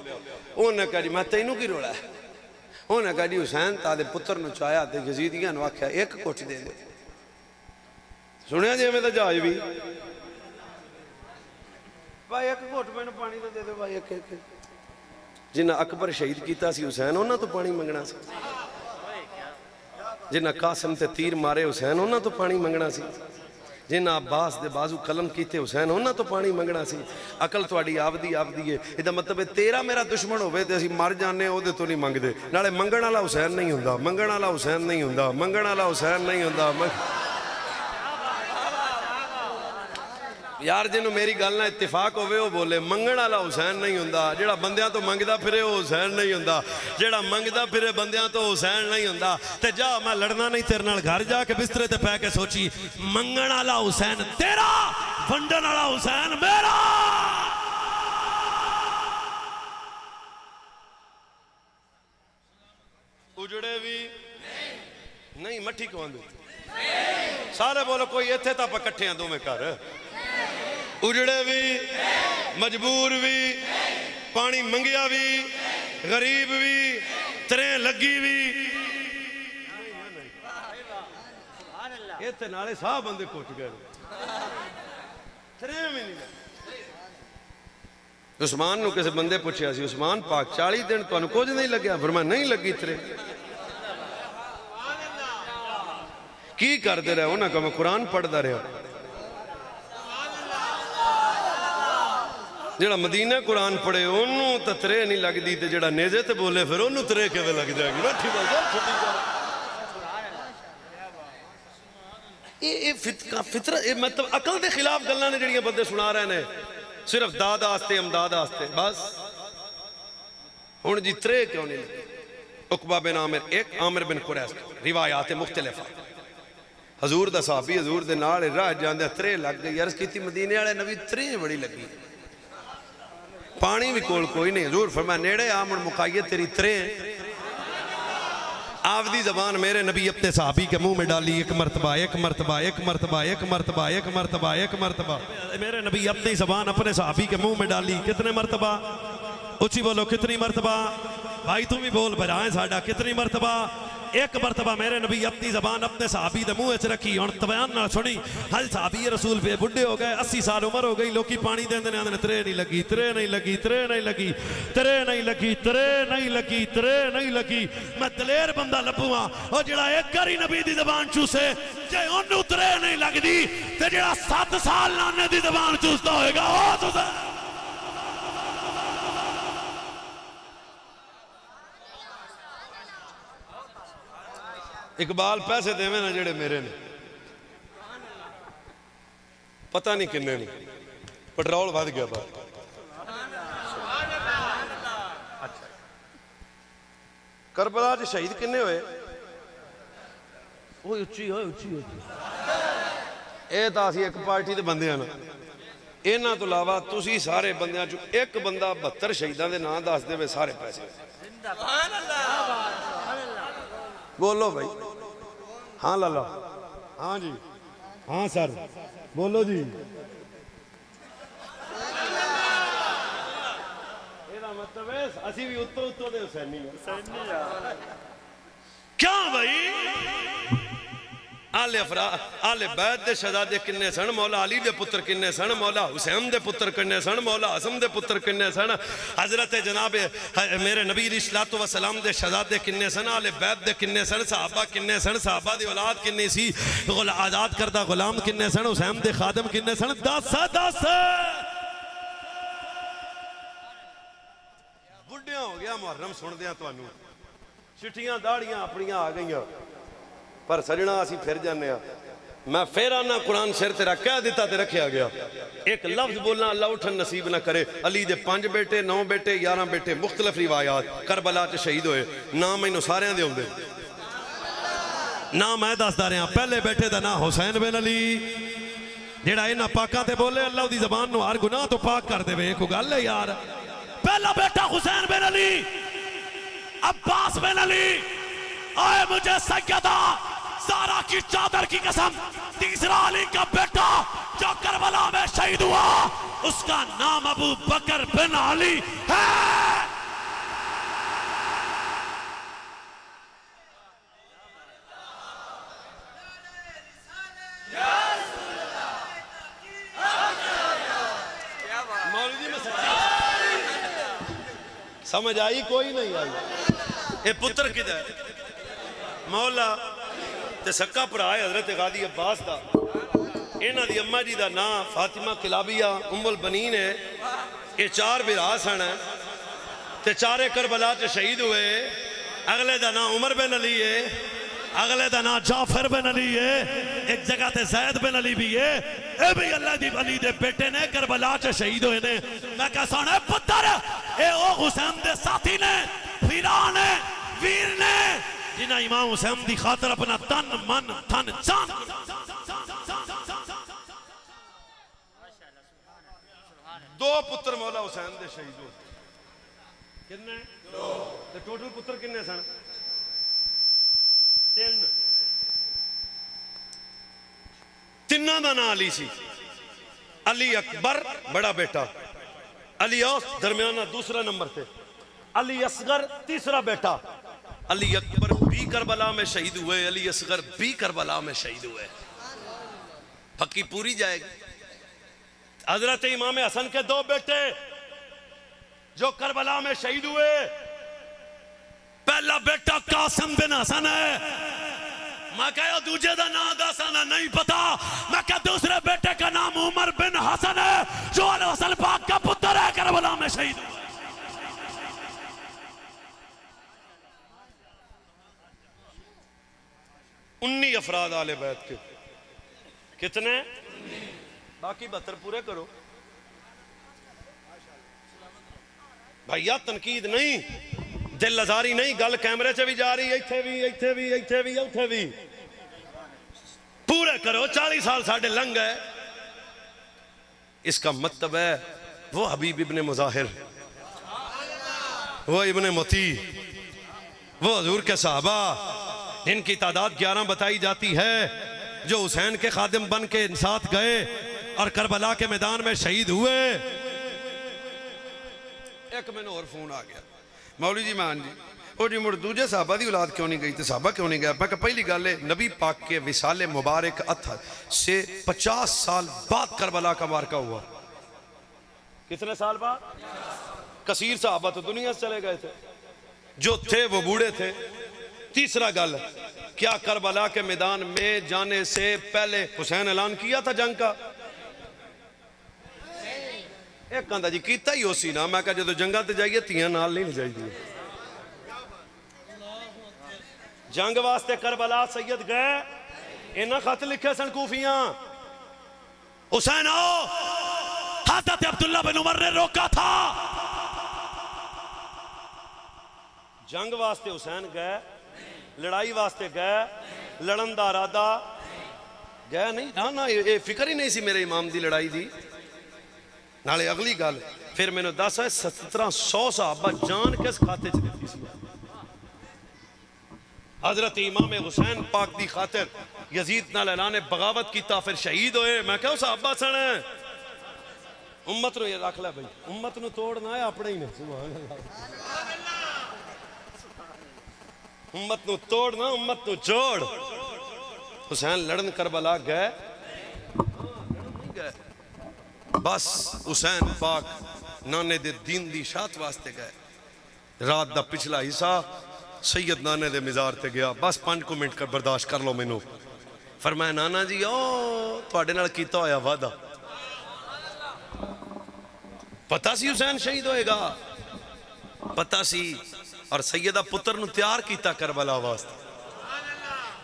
उन्हें कहा जी मैं तेनू की रोला है उन्हें कहा जी हुसैन तादे पुत्र नूं चाया ते यजीदियां नूं आख्या एक कुछ दे दे सुनिया जी मैं तो जहाज भी भाई एक घुट मैनू पानी तो दे दो भाई एक एक जिन्हें अकबर शहीद किया हुसैन उन्होंने तो पानी मंगना सी जिन्हें कासिम ते तीर मारे हुसैन उन्होंने तो पानी मंगना सी जिन्हें अब्बास दे बाजू कलम किए हुसैन उन्होंने तो पानी मंगना सी अकल तुहाडी आपदी आपदी है इसदा मतलब है तेरा मेरा दुश्मन होवे ते असीं मर जाने ओहदे तो नहीं मंगदे नाले मंगण वाला हुसैन नहीं हुंदा मंगण वाला हुसैन नहीं हुंदा मंगण वाला हुसैन नहीं हुंदा यार जिन्हों मेरी गल ना इत्तेफाक होवे वो बोले मंगण वाला हुसैन नहीं हुंदा जेड़ा बंदियां तो मंगदा फिरे वो हुसैन नहीं हुंदा जेड़ा मंगदा फिरे बंदियां तो हुसैन नहीं हुंदा ते जा मैं लड़ना नहीं तेरे नाल घर जाके बिस्तरे ते पै के सोची मंगण वाला हुसैन तेरा वंडन वाला हुसैन मेरा उजड़े भी नहीं मट्ठी कौन सारे बोलो कोई इत्थे तां आपां इकट्ठे आ दोवें घर उजड़े भी मजबूर भी पानी मंगिया भी गरीब भी त्रें लगी भी इत्थे नाले साह बंदे कुछ गए त्रें भी नहीं उस्मान नूं किसी बंदे पूछया सी उस्मान पाक 40 दिन तुहानूं कुछ नहीं लग्या फरमाया नहीं लगी त्रे की करते रहे उन्हें कहा मैं कुरान पढ़ता रहा ਜਿਹੜਾ ਮਦੀਨਾ ਕੁਰਾਨ ਪੜੇ ਉਹਨੂੰ ਤਾਂ ਤਰੇ ਨਹੀਂ ਲੱਗਦੀ ਤੇ ਜਿਹੜਾ ਨੇਜ਼ੇ ਤੇ ਬੋਲੇ ਫਿਰ ਉਹਨੂੰ ਤਰੇ ਕਿਵੇਂ ਲੱਗ ਜਾਏਗੀ ਨਾ ਠੀਕ ਹੈ ਛੁੱਟੀ ਕਰ ਇਹ ਫਿਤਰਤ ਇਹ ਮਤਲਬ ਅਕਲ ਦੇ ਖਿਲਾਫ ਗੱਲਾਂ ਨੇ ਜਿਹੜੀਆਂ ਬੰਦੇ ਸੁਣਾ ਰਹੇ ਨੇ ਸਿਰਫ ਦਾਦ ਵਾਸਤੇ ਅਮਦਾਦ ਵਾਸਤੇ ਬਸ ਹੁਣ ਜੀ ਤਰੇ ਕਿਉਂ ਨਹੀਂ ਲੱਗੀ ਉਕਬਾ ਬਿਨ ਆमिर एक आमिर बिन कुरैश रिवायात मुख्तलिफ हजूर दा सहाबी हजूर दे नाल राह जांदे तरे लग गई अर्ज कीती मदीने वाले नबी तरे बड़ी लगी पानी भी कोल कोई नहीं हजूर फरमाया नेड़े आ मुड़ मुकाइए तेरी तरे आपदी जबान मेरे नबी अपने सहाबी के मुंह में डाली एक मरतबा एक मरतबा एक मरतबा एक मरतबा एक मरतबा एक मरतबा मेरे नबी अपनी जबान अपने सहाबी के मुंह में डाली कितने मरतबा उची बोलो कितनी मरतबा भाई तुम भी बोल बजाएं साडा कितनी मरतबा एक मरतबा मेरे नबी अपनी जबान अपने सहाबी दे मुंह च रखी और तबयान ना सुनी हल सहाबी रसूल पे बुढ़े हो गए 80 साल उम्र हो गई लोग पानी देंदे ने तरे नहीं लगी तरे नहीं लगी तरे नहीं लगी तरे नहीं लगी तरे नहीं लगी तरे नहीं लगी मैं दलेर बंदा लभूआ और जेड़ा एक करी नबी दी जबान चूसे जे ओनू तरे नहीं लगदी ते जेड़ा 7 साल नाने दी जबान चूसदा होएगा ओ तुसा इकबाल पैसे देवे ना जेड़े मेरे ने पता नहीं किन्ने ने पेट्रोल वध गया बाहर करबला च शहीद किन्ने होए उच्ची हो उच्ची ये तो असी एक पार्टी के बंदे हैं इन्हों तो इलावा तुसी सारे बंदियां चो एक बंदा 72 शहीदों के नाम दस दे सारे पैसे बोलो भाई हाँ लाला हाँ जी हाँ सर बोलो जी मतलब है असी भी उत्तो उत्तो दे हुसैनी क्या भाई आले बैत दे शहजादे किन्ने सन मौला अली दे पुत्र किन्ने सन मौला हुसैन दे पुत्र किन्ने सन मौला हसन दे पुत्र किन्ने सन हजरत जनाब मेरे नबी अलैहिस्सलातु व सलाम दे शहजादे किन्ने सन आले बैत दे किन्ने सन सहाबा किन्ने सन सहाबा दी औलाद किन्नी सी आजाद करदा गुलाम किन्ने सन हुसैन दे खादम किन्ने सन 10 बुढ़िया हो गया मुहर्रम सुनदियां तुहानू चिट्ठियां दाड़ियां अपनियां आ गईयां पर सजना असी फिर जाने मैं फिर आना कुरान सिर तेरा कह दिता ते रखा गया एक लफ्ज बोलना अल्लाह उठन नसीब ना करे अली दे 5 बेटे 9 बेटे 11 बेटे मुख्तलिफ रिवायात करबला च शहीद होए ना मैनू सारे दे आउंदे ना मैं दसदा रहा पहले बेटे दा नाम हुसैन बिन अली जेड़ा इन्हां पाकां ते बोले अल्लाह दी ज़बान नूं हर गुनाह तो पाक कर देवे कोई गल है यार पहला बेटा हुसैन बिन अली अब्बास बिन अली आए मुझे सैयदा ज़हरा की चादर की कसम तीसरा अली का बेटा जो करबला में शहीद हुआ उसका नाम अबू बकर बिन अली है समझ आई कोई नहीं आई ये पुत्र किधर मौला ते सक्का भरा है हजरत गादी अब्बास दा इन्हां दी अम्मा जी दा नाम फातिमा किलाबिया उम्मुल बनीन है ये 4 बिरा सन ते 4 करबला च शहीद हुए अगले दा नाम उमर बिन अली है अगले दा नाम जाफर बिन अली है एक जगह ते जैद बिन अली भी है ए भी अल्लाह दी अली दे बेटे ने करबला च शहीद हुए ने मैं कह सुन पुत्र ए ओ हुसैन दे साथी ने फिरा ने वीर ने जिन्हें इमाम हुसैन की खातर अपना तन मन धन जान दो पुत्र मौला हुसैन दे शहीद हो किन्ने ते टोटल पुत्र किन्ने सन 3 तिन्ना दा नाम अली सी अली अकबर बड़ा बेटा अली औस दरमियाना दूसरा नंबर थे अली असगर तीसरा बेटा अली अकबर भी करबला में शहीद हुए अली असगर भी करबला में शहीद हुए पक्की पूरी जाएगी हजरत इमाम हसन के 2 बेटे जो करबला में शहीद हुए पहला बेटा कासिम बिन हसन है मैं कह दूजे का नाम दसाना नहीं पता मैं कह दूसरे बेटे का नाम उमर बिन हसन है जो अल हसन पाक का पुत्र है अफराद आले बैत के, कितने? बाकी 72 पूरे करो भैया, तनकीद नहीं, दिल आजारी नहीं, गल कैमरे च भी जा रही, इत्थे भी, इत्थे भी, इत्थे भी, उथे भी, पूरे करो। 40 साल साढ़े लंघ है। इसका मतलब है वो हबीब इब्ने मुजाहिर, वो इब्ने मोती, वो हजूर के साहबा जिनकी तादाद 11 बताई जाती है, जो हुसैन के खादिम बन के साथ गए और करबला के मैदान में शहीद हुए। एक मैंने और फोन आ गया, मौलवी जी मान जी, वो जी मुड़ दूजे साहबा की औलाद क्यों नहीं गई, तो साहबा क्यों नहीं गया? मैं कहा पहली गल है, नबी पाक के विसाले मुबारक अथ से 50 साल बाद करबला का मार्का हुआ। कितने साल बाद? कसीर साहबा तो दुनिया से चले गए थे, जो थे वो बूढ़े थे। तीसरा गल, क्या करबला के मैदान में जाने से पहले हुसैन ऐलान किया था जंग का? एक कहता जी किता ही उसी ना। मैं कहा जो जंगा ते जाइए तियां नाल नहीं जाइए। जंग वास्ते करबला सैयद गए, इन्हें खत लिखे सन कूफियां, हुसैन आओ, हज़रत अब्दुल्ला बिन उमर ने रोका था। जंग वास्ते हुसैन गए, लड़ाई वास्ते गए, लड़न दा इरादा गए नहीं ना, ना ये फिक्र ही नहीं सी मेरे इमाम दी लड़ाई दी। नाले अगली गल फिर मैंने दस है 1700 साहबा जान किस खाते च दी सी? हजरत इमाम हुसैन पाक दी खातिर यजीद नाल ऐलान बगावत कीता, फिर शहीद होए। मैं क्या साहबा सन उम्मत नु ये रख ले भाई, उम्मत नु तोड़ना है अपने ही ने। सुभान अल्लाह, उम्मत नु तोड़ना, उम्मत नु जोड़। हुसैन लड़न करबला गए, बस हुसैन पाक नाने दे दीन दी शात वास्ते गए। रात दा पिछला हिस्सा सैयद नाने दे मिजार ते गया, बस 5 मिनट कर बर्दाश्त कर लो मैनू। फरमाया नाना जी ओ तुहाडे नाल कीता होया वादा, पता सी हुसैन शहीद होएगा, पता सी, और सैयदा पुत्र नु तैयार कीता करबला वास्ते।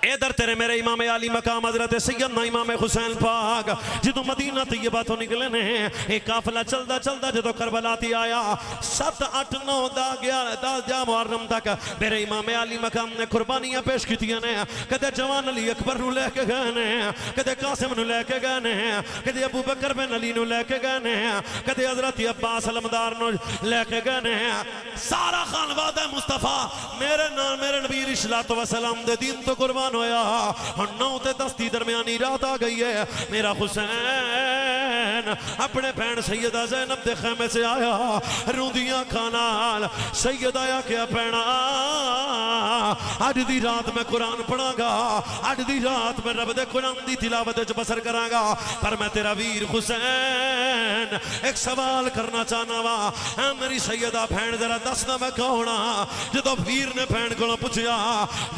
इधर तेरे मेरे इमाम आली मकाम हजरत सैयदना इमाम हुसैन पाक जो मदीना तैयबा तो निकले ने, एक काफिला चलदा चलदा जो करबला ती आया, 7 8 9 10 11 मुहर्रम तक मेरे इमाम आली मकाम ने कुर्बानियां पेश कीतियां ने। कदे जवान अली अकबर नु लेके गए ने, कदे कासिम नु लेके गए ने, कदे अबू बकर बिन अली नु लेके गए ने, कदे हजरत अब्बास अलमदार नु लेके गए ने। सारा खानवादा मुस्तफा मेरे नाल मेरे नबी अलैहिस्सलातु वस्सलाम दे दीन तो कुर्बान होया। 9 ते 10 दी दरमियानी रात आ गई है। मेरा हुसैन अपने बहन सैयदा ज़ैनब दे खेमे से आया, रूंदियां खानाल सैयद आया क्या पैना, अज दी रात मैं कुरान पढ़ांगा, अज दी रात मैं रब दे कुरान दी तिलावत च बसर करांगा। पर मैं तेरा वीर हुसैन एक सवाल करना चाहना वा, मेरी सैयदा बहन जरा दसना मैं कौन हाँ? जो वीर ने बहन को पूछा,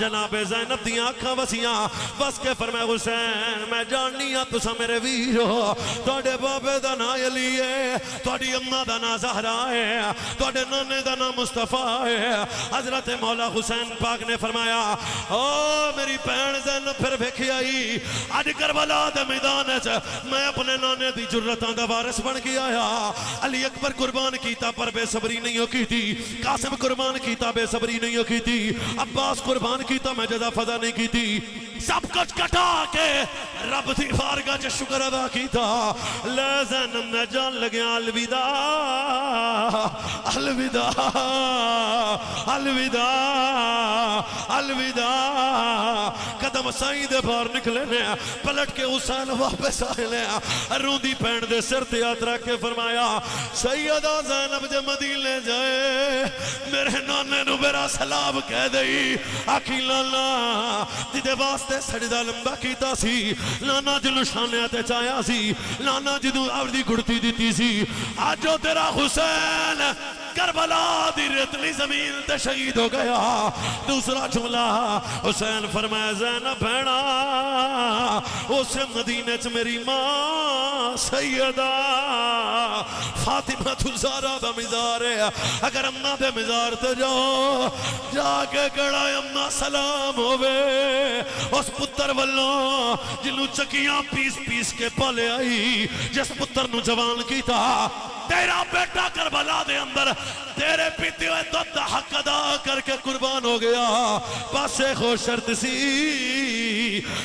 जनाबे ज़ैनब दी अखां वसियां बस के फरमाया हुसैन मैं जाननी हाँ तुसा मेरे वीर हो, तुहाडे बाबे दा नाम अली है, तुहाडी अम्मा दा नाम ज़हरा है, तुहाडे नाने दा नाम मुस्तफा है। हजरत मौला हुसैन पाक ने फरमाया ओ मेरी भैन ज़ैनब फिर वेखी आई, अज करबला दे मैदान च मैं अपने नाने दी जुर्रतां दा वारिस बन के आया। अली अकबर कुर्बान कीता पर बेसब्री नहीं की थी, कासिम कुर्बान कीता बेसब्री नहीं की थी, अब्बास कुर्बान कीता मैं जदा फजा नहीं की थी। सब कुछ कटा के रब दी बारगाह च शुक्र अदा कीता। ले ज़ैनब मैं जान लग्या अलविदा अलविदा अलविदा अलविदा। कदम साईं दे बाहर निकले ने, पलट के हुसैन वापस आए ने, रूंदी भैन दे सिर ते हाथ रख के फरमाया सैयदा ज़ैनब जे मदीने जाए मेरे नाने नु मेरा सलाम कह दई। आखी लाला जिदे वास्ते सजदा लंबा कीता सी, नाना जिनु शानिया ते चाया सी, नाना जिनु अपनी गुड़ती दी सी, अज ओ तेरा हुसैन करबला दी रेतली जमीन ते शहीद हो गया। दूसरा जुमला हुसैन फरमाया ज़ैनब भैना उस मदीने च मेरी मां सैयदा फातिमा ज़हरा दा मज़ार है, अगर अम्मा दे मज़ार ते जाओ, जाके कड़ा अम्मा सलाम होवे उस पुत्र वल्लों जिन्नू चकियां पीस पीस के पाले आई, जिस पुत्र नू जवान कीता। तेरा बेटा करबला दे अंदर तेरे पीते हुए दुध दा हक अदा करके कुर्बान हो गया। पासे खो शर्त सी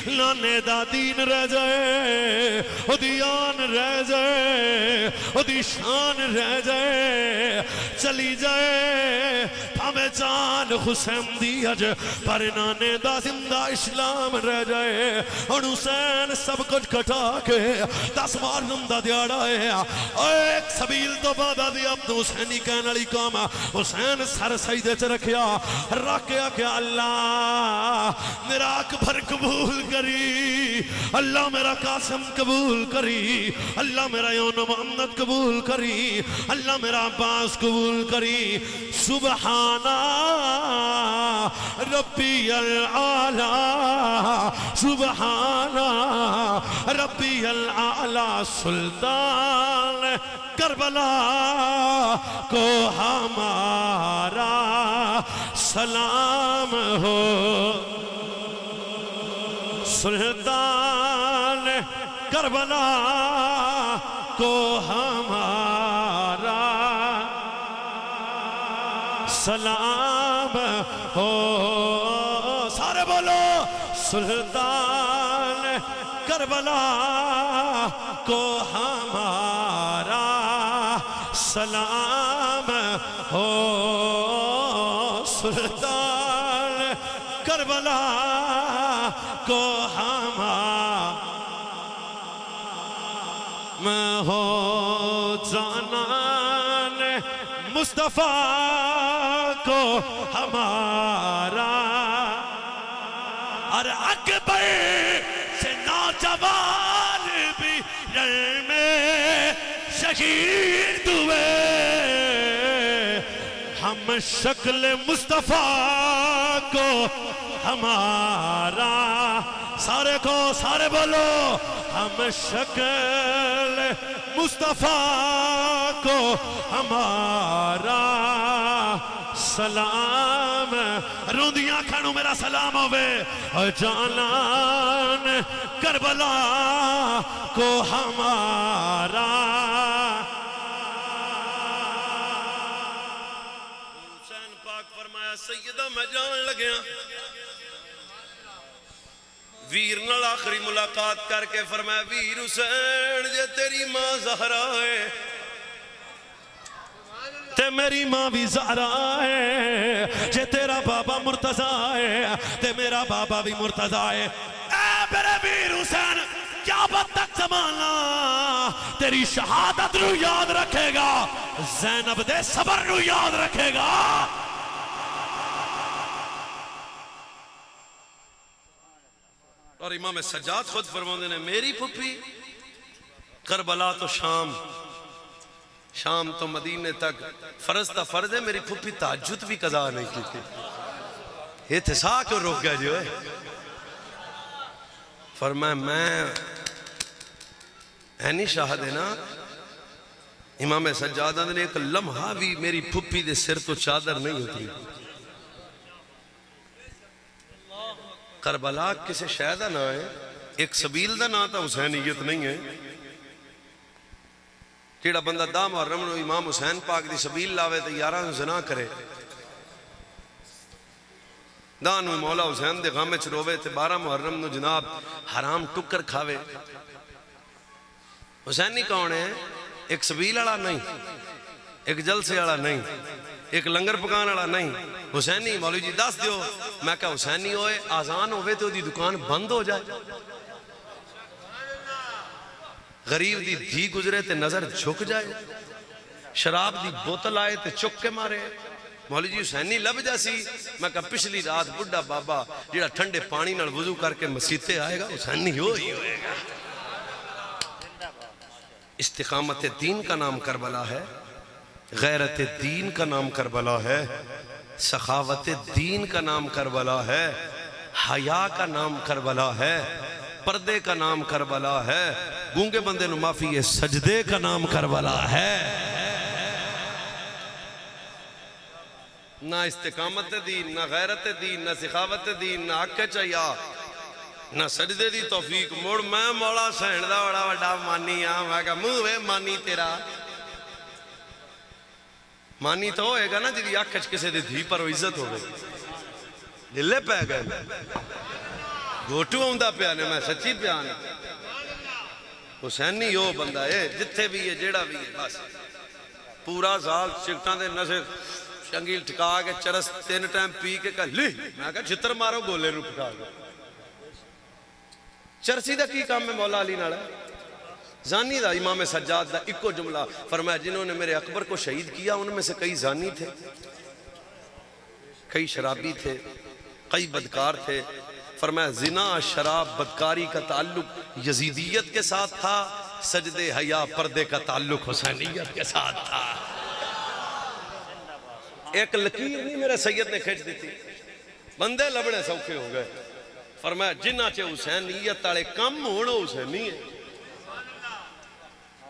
नाने दा दीन रह जाए, ओदी आन रह जाए, ओदी शान रह जाए, चली जाए भावे जान हुसैन दी अज, पर नाने दा जिंदा इस्लाम रह जाए। हुण हुसैन सब कुछ कटा के 10 मुहर्रम दा दिहाड़ा है, एक सबील तो बाद दी अब तो हुसैनी कहने वाली कौम। हुसैन सर सजदे च रखिया, रख के आख्या अल्लाह मेरा अकबर कबूल करी, अल्लाह मेरा कासिम कबूल करी, अल्लाह मेरा यून मोहम्मद कबूल करी, अल्लाह मेरा अब्बास कबूल करी। सुबहाना रब्बियल आला, सुबहाना रब्बियल आला, सुल्तान करबला को हमारा सलाम हो, सुल्तान करबला को हमारा सलाम हो। सारे बोलो सुल्तान करबला को हमारा सलाम हो, सुल्तान करबला को हम हो, जानान मुस्तफा को हमारा। और अकबर से नौजवान भी रण में शहीद हुए, हम शक्ल मुस्तफा को हमारा। सारे को सारे बोलो हम शक्ल मुस्तफा को हमारा सलाम। रोंदियां खानू मेरा सलाम होवे, जानान करबला को हमारा। हुसैन पाक फरमाया सैयदा मैं जान लग्या, वीर नाल आखिरी मुलाकात करके फरमाया वीर हुसैन जे तेरी मां ज़हरा है ते मेरी मां भी ज़हरा है, जे तेरा बाबा मुर्तज़ा है ते मेरा बाबा भी मुर्तज़ा है। ऐ मेरे वीर हुसैन क़यामत तक ज़माना तेरी शहादत नू याद रखेगा, ज़ैनब दे सबर नू याद रखेगा। और इमाम सज्जाद खुद फरमाते ने मेरी पुप्पी करबला तो शाम, शाम तो मदीने तक, फर्ज दा फर्ज है, मेरी पुप्पी तहज्जुद भी कज़ा नहीं की थी। ये सा क्यों रुक गया जो है? फरमाया मैं ऐनी शाहद है ना, इमाम सज्जाद ने एक लम्हा भी मेरी पुप्पी दे सिर तो चादर नहीं होती। करबला किसी शहर का ना है, एक सबील का ना तो हुसैनीयत नहीं है। जेड़ा बंदा 10 मुहर्रम नूं इमाम हुसैन पाक दी सबील लावे तो 11 नूं ज़िना करे, 10 नूं मौला हुसैन दे गम च रोवे ते 12 मुहर्रम नूं जनाब हराम टुक्कर खावे। हुसैनी कौन है? एक सबील वाला नहीं, एक जलसे वाला नहीं, एक लंगर पकाने वाला नहीं। हुसैनी मौलवी जी दस दियो। मैं क्या हुसैनी होए आजान होवे तो दुकान बंद हो जाए, गरीब दी धी गुजरे ते नजर झुक जाए, शराब दी बोतल आए ते चुक के मारे। मौलवी जी हुसैनी लब जासी। मैं क्या पिछली रात बुढ़ा बाबा जिहड़ा ठंडे पानी नाल वुजू करके मसीते आएगा, हुसैनी हो ही होएगा। इस्तिकामत दीन का नाम करबला है, गैरत दीन का नाम करबला है, सखावत दीन का नाम करबला है, हया का नाम करबला है, पर्दे का नाम करबला है, गूंगे बंदे नु माफी है, सजदे का नाम करबला है। ना इस्तिकामत दीन, ना गैरत दीन, ना सिखावत दीन, ना हक चाहिया, ना सजदे दी तौफीक। मुड़ मैं मौला सैन दा बड़ा वड्डा मानी हाँ। मैं कहा मुंह वे मानी तेरा। मानी तो होएगा ना जिदी अख च किसी दी धी पर इज्जत हो गई, ढिले पै गए, घोटू आंदा पिया ने, मैं सच्ची पिया ने। हुसैनी वो बंदा है जिथे भी है, जेड़ा भी है, बस पूरा साल सिगटां दे नशे चंगी ठिका के चरस 3 टाइम पी के ली। मैं कहा छितर मारो गोले नूं ठिका के। चरसी का की काम है मौला अली नाल? जानी दा इमाम सज्जाद दा इको जुमला फरमाया, जिन्होंने मेरे अकबर को शहीद किया उनमें से कई जानी थे, कई शराबी थे, कई बदकार थे। फरमाया जिना शराब बदकारी का ताल्लुक यजीदियत के साथ था, सजदे हया पर्दे का ताल्लुक हुसैनियत के साथ था। एक लकीर नहीं मेरे सैयद ने खींच दी थी, बंदे लबड़े सौखे हो गए। फरमाया जिन्ना च हुसैनियत वाले कम होण हुसैनी है,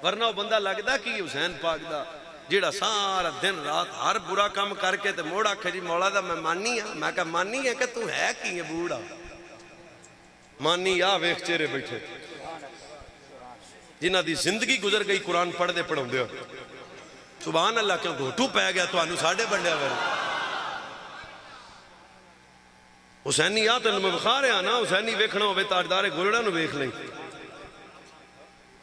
वरना वो बंदा लगता कि हुसैन पाक दा जेड़ा सारा दिन रात हर बुरा काम करके ते मोड़ आखे जी मौला दा मैं मानी हाँ। मैं कहा मानी है कि तू है की है बूढ़ा? मानी आ वेख चेहरे बैठे जिन्हां दी जिंदगी गुजर गई कुरान पढ़दे पढ़ाउंदे। सुभान अल्लाह, क्यों घोटू पै गया तुहानू साढ़े बंडिया वे। हुसैनी आ तेन मैं विखा रहा ना, हुसैनी वेखना होवे ताजदारे गुरड़ा नू वेख ले।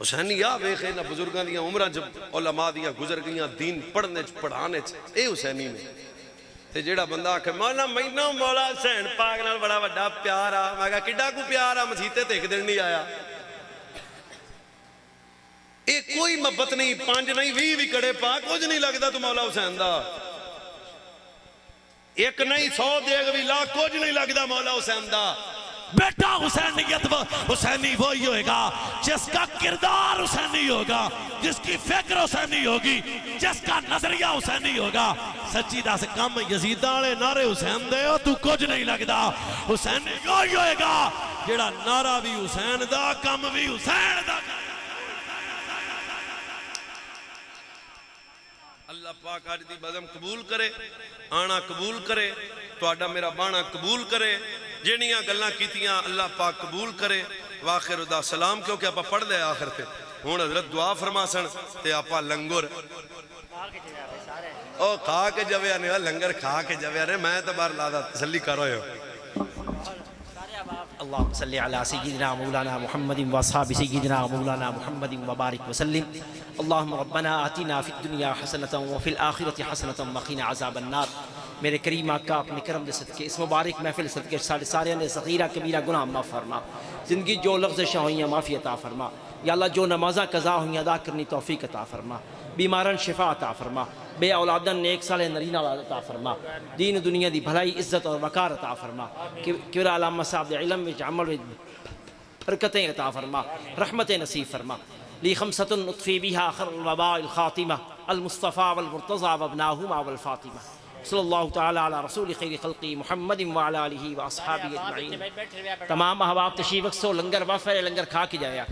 हुसैनी आ वेख इन्हां बुजुर्गां दियां उमरां च उलमा दियां गुजर गईयां, दीन पढ़ने च पढ़ाने च, ए हुसैनी ने। ते जेड़ा बंदा आखे मौला मैनू मौला हुसैन पाक नाल बड़ा वड्डा प्यार आ। मैं कहा किड्डा कु प्यार आ, मसीते ते एक दिन नहीं आया। ये कोई मोहब्बत नहीं, 5 नहीं 20 भी कड़े पा कुछ नहीं लगता तू मौला हुसैन दा। एक नहीं 100 देग भी ला कुछ नहीं लगता मौला हुसैन दा। बेटा हुसैनियत हुसैनी वही होएगा जिसका किरदार हुसैनी होगा, जिसकी फिक्र हुसैनी होगी, जिसका नजरिया हुसैनी होगा। सच्ची दस कम यजीदा वाले नारे हुसैन दे हो तू कुछ नहीं लगता। हुसैनी वही होएगा जेड़ा नारा भी हुसैन दा, कम भी हुसैन दा। अल्लाह पाक आज दी बज़म कबूल करे, आना कबूल करे, तुहाडा मेरा बाणा कबूल करे, जेड़ियां गल्लां कीतियां अल्लाह पाक कबूल करे। वाखिर दा सलाम, क्योंकि आप पढ़ लिया आखिर ते हुण हजरत दुआ फरमासन ते आप लंगर ओ खा के जवे ने, लंगर खा के जवे ने। मैं तो बार लादा तसल्ली करो। अल्लाहुम्मा सल्ली अला सय्यिदिना मौलाना मुहम्मदिन व असहाबि सय्यिदिना मौलाना मुहम्मदिन व बारिक व सल्लिम। अल्लाहुम्मा रब्बना आतिना फिद दुनिया हसनतन व फिल आखिरति हसनतन व क़िना अज़ाबन नार। मेरे करीम आका अपने करम दे सदके इस मुबारक महफिल सदके सारे ने सगीरा कबीरा गुनाह माफ़ फरमा। ज़िंदगी जो लफ्ज़िशां हुई माफ़ी अता फरमा। या अल्लाह जो नमाज़ा कज़ा हुई अदा करनी तौफीक अता फरमा। बीमारन शिफा अता फरमा। बे औलादन नेक साले नरीना अता फरमा। दीन दुनिया दी भलाई इज्जत और वकार अता फरमा। किबरा अलामा साहब दे इल्म विच अमल विच बरकतें अता फरमा, रहमतें नसीब फरमा। ली खमसतुन उतफ़ी बिहा खैरुल वबाइल खातिमा अल मुस्तफ़ा वल मुर्तज़ा व अबनाहुमा वल फातिमा। सल्लल्लाहु तआला अला रसूल खैर खल्क़ी मुहम्मदिन व अला आलिहि व अस्हाबिहि अजमईन। तमाम अहबाब तशरीफ़ रखो, लंगर वाफ़ है, लंगर खा के जाया।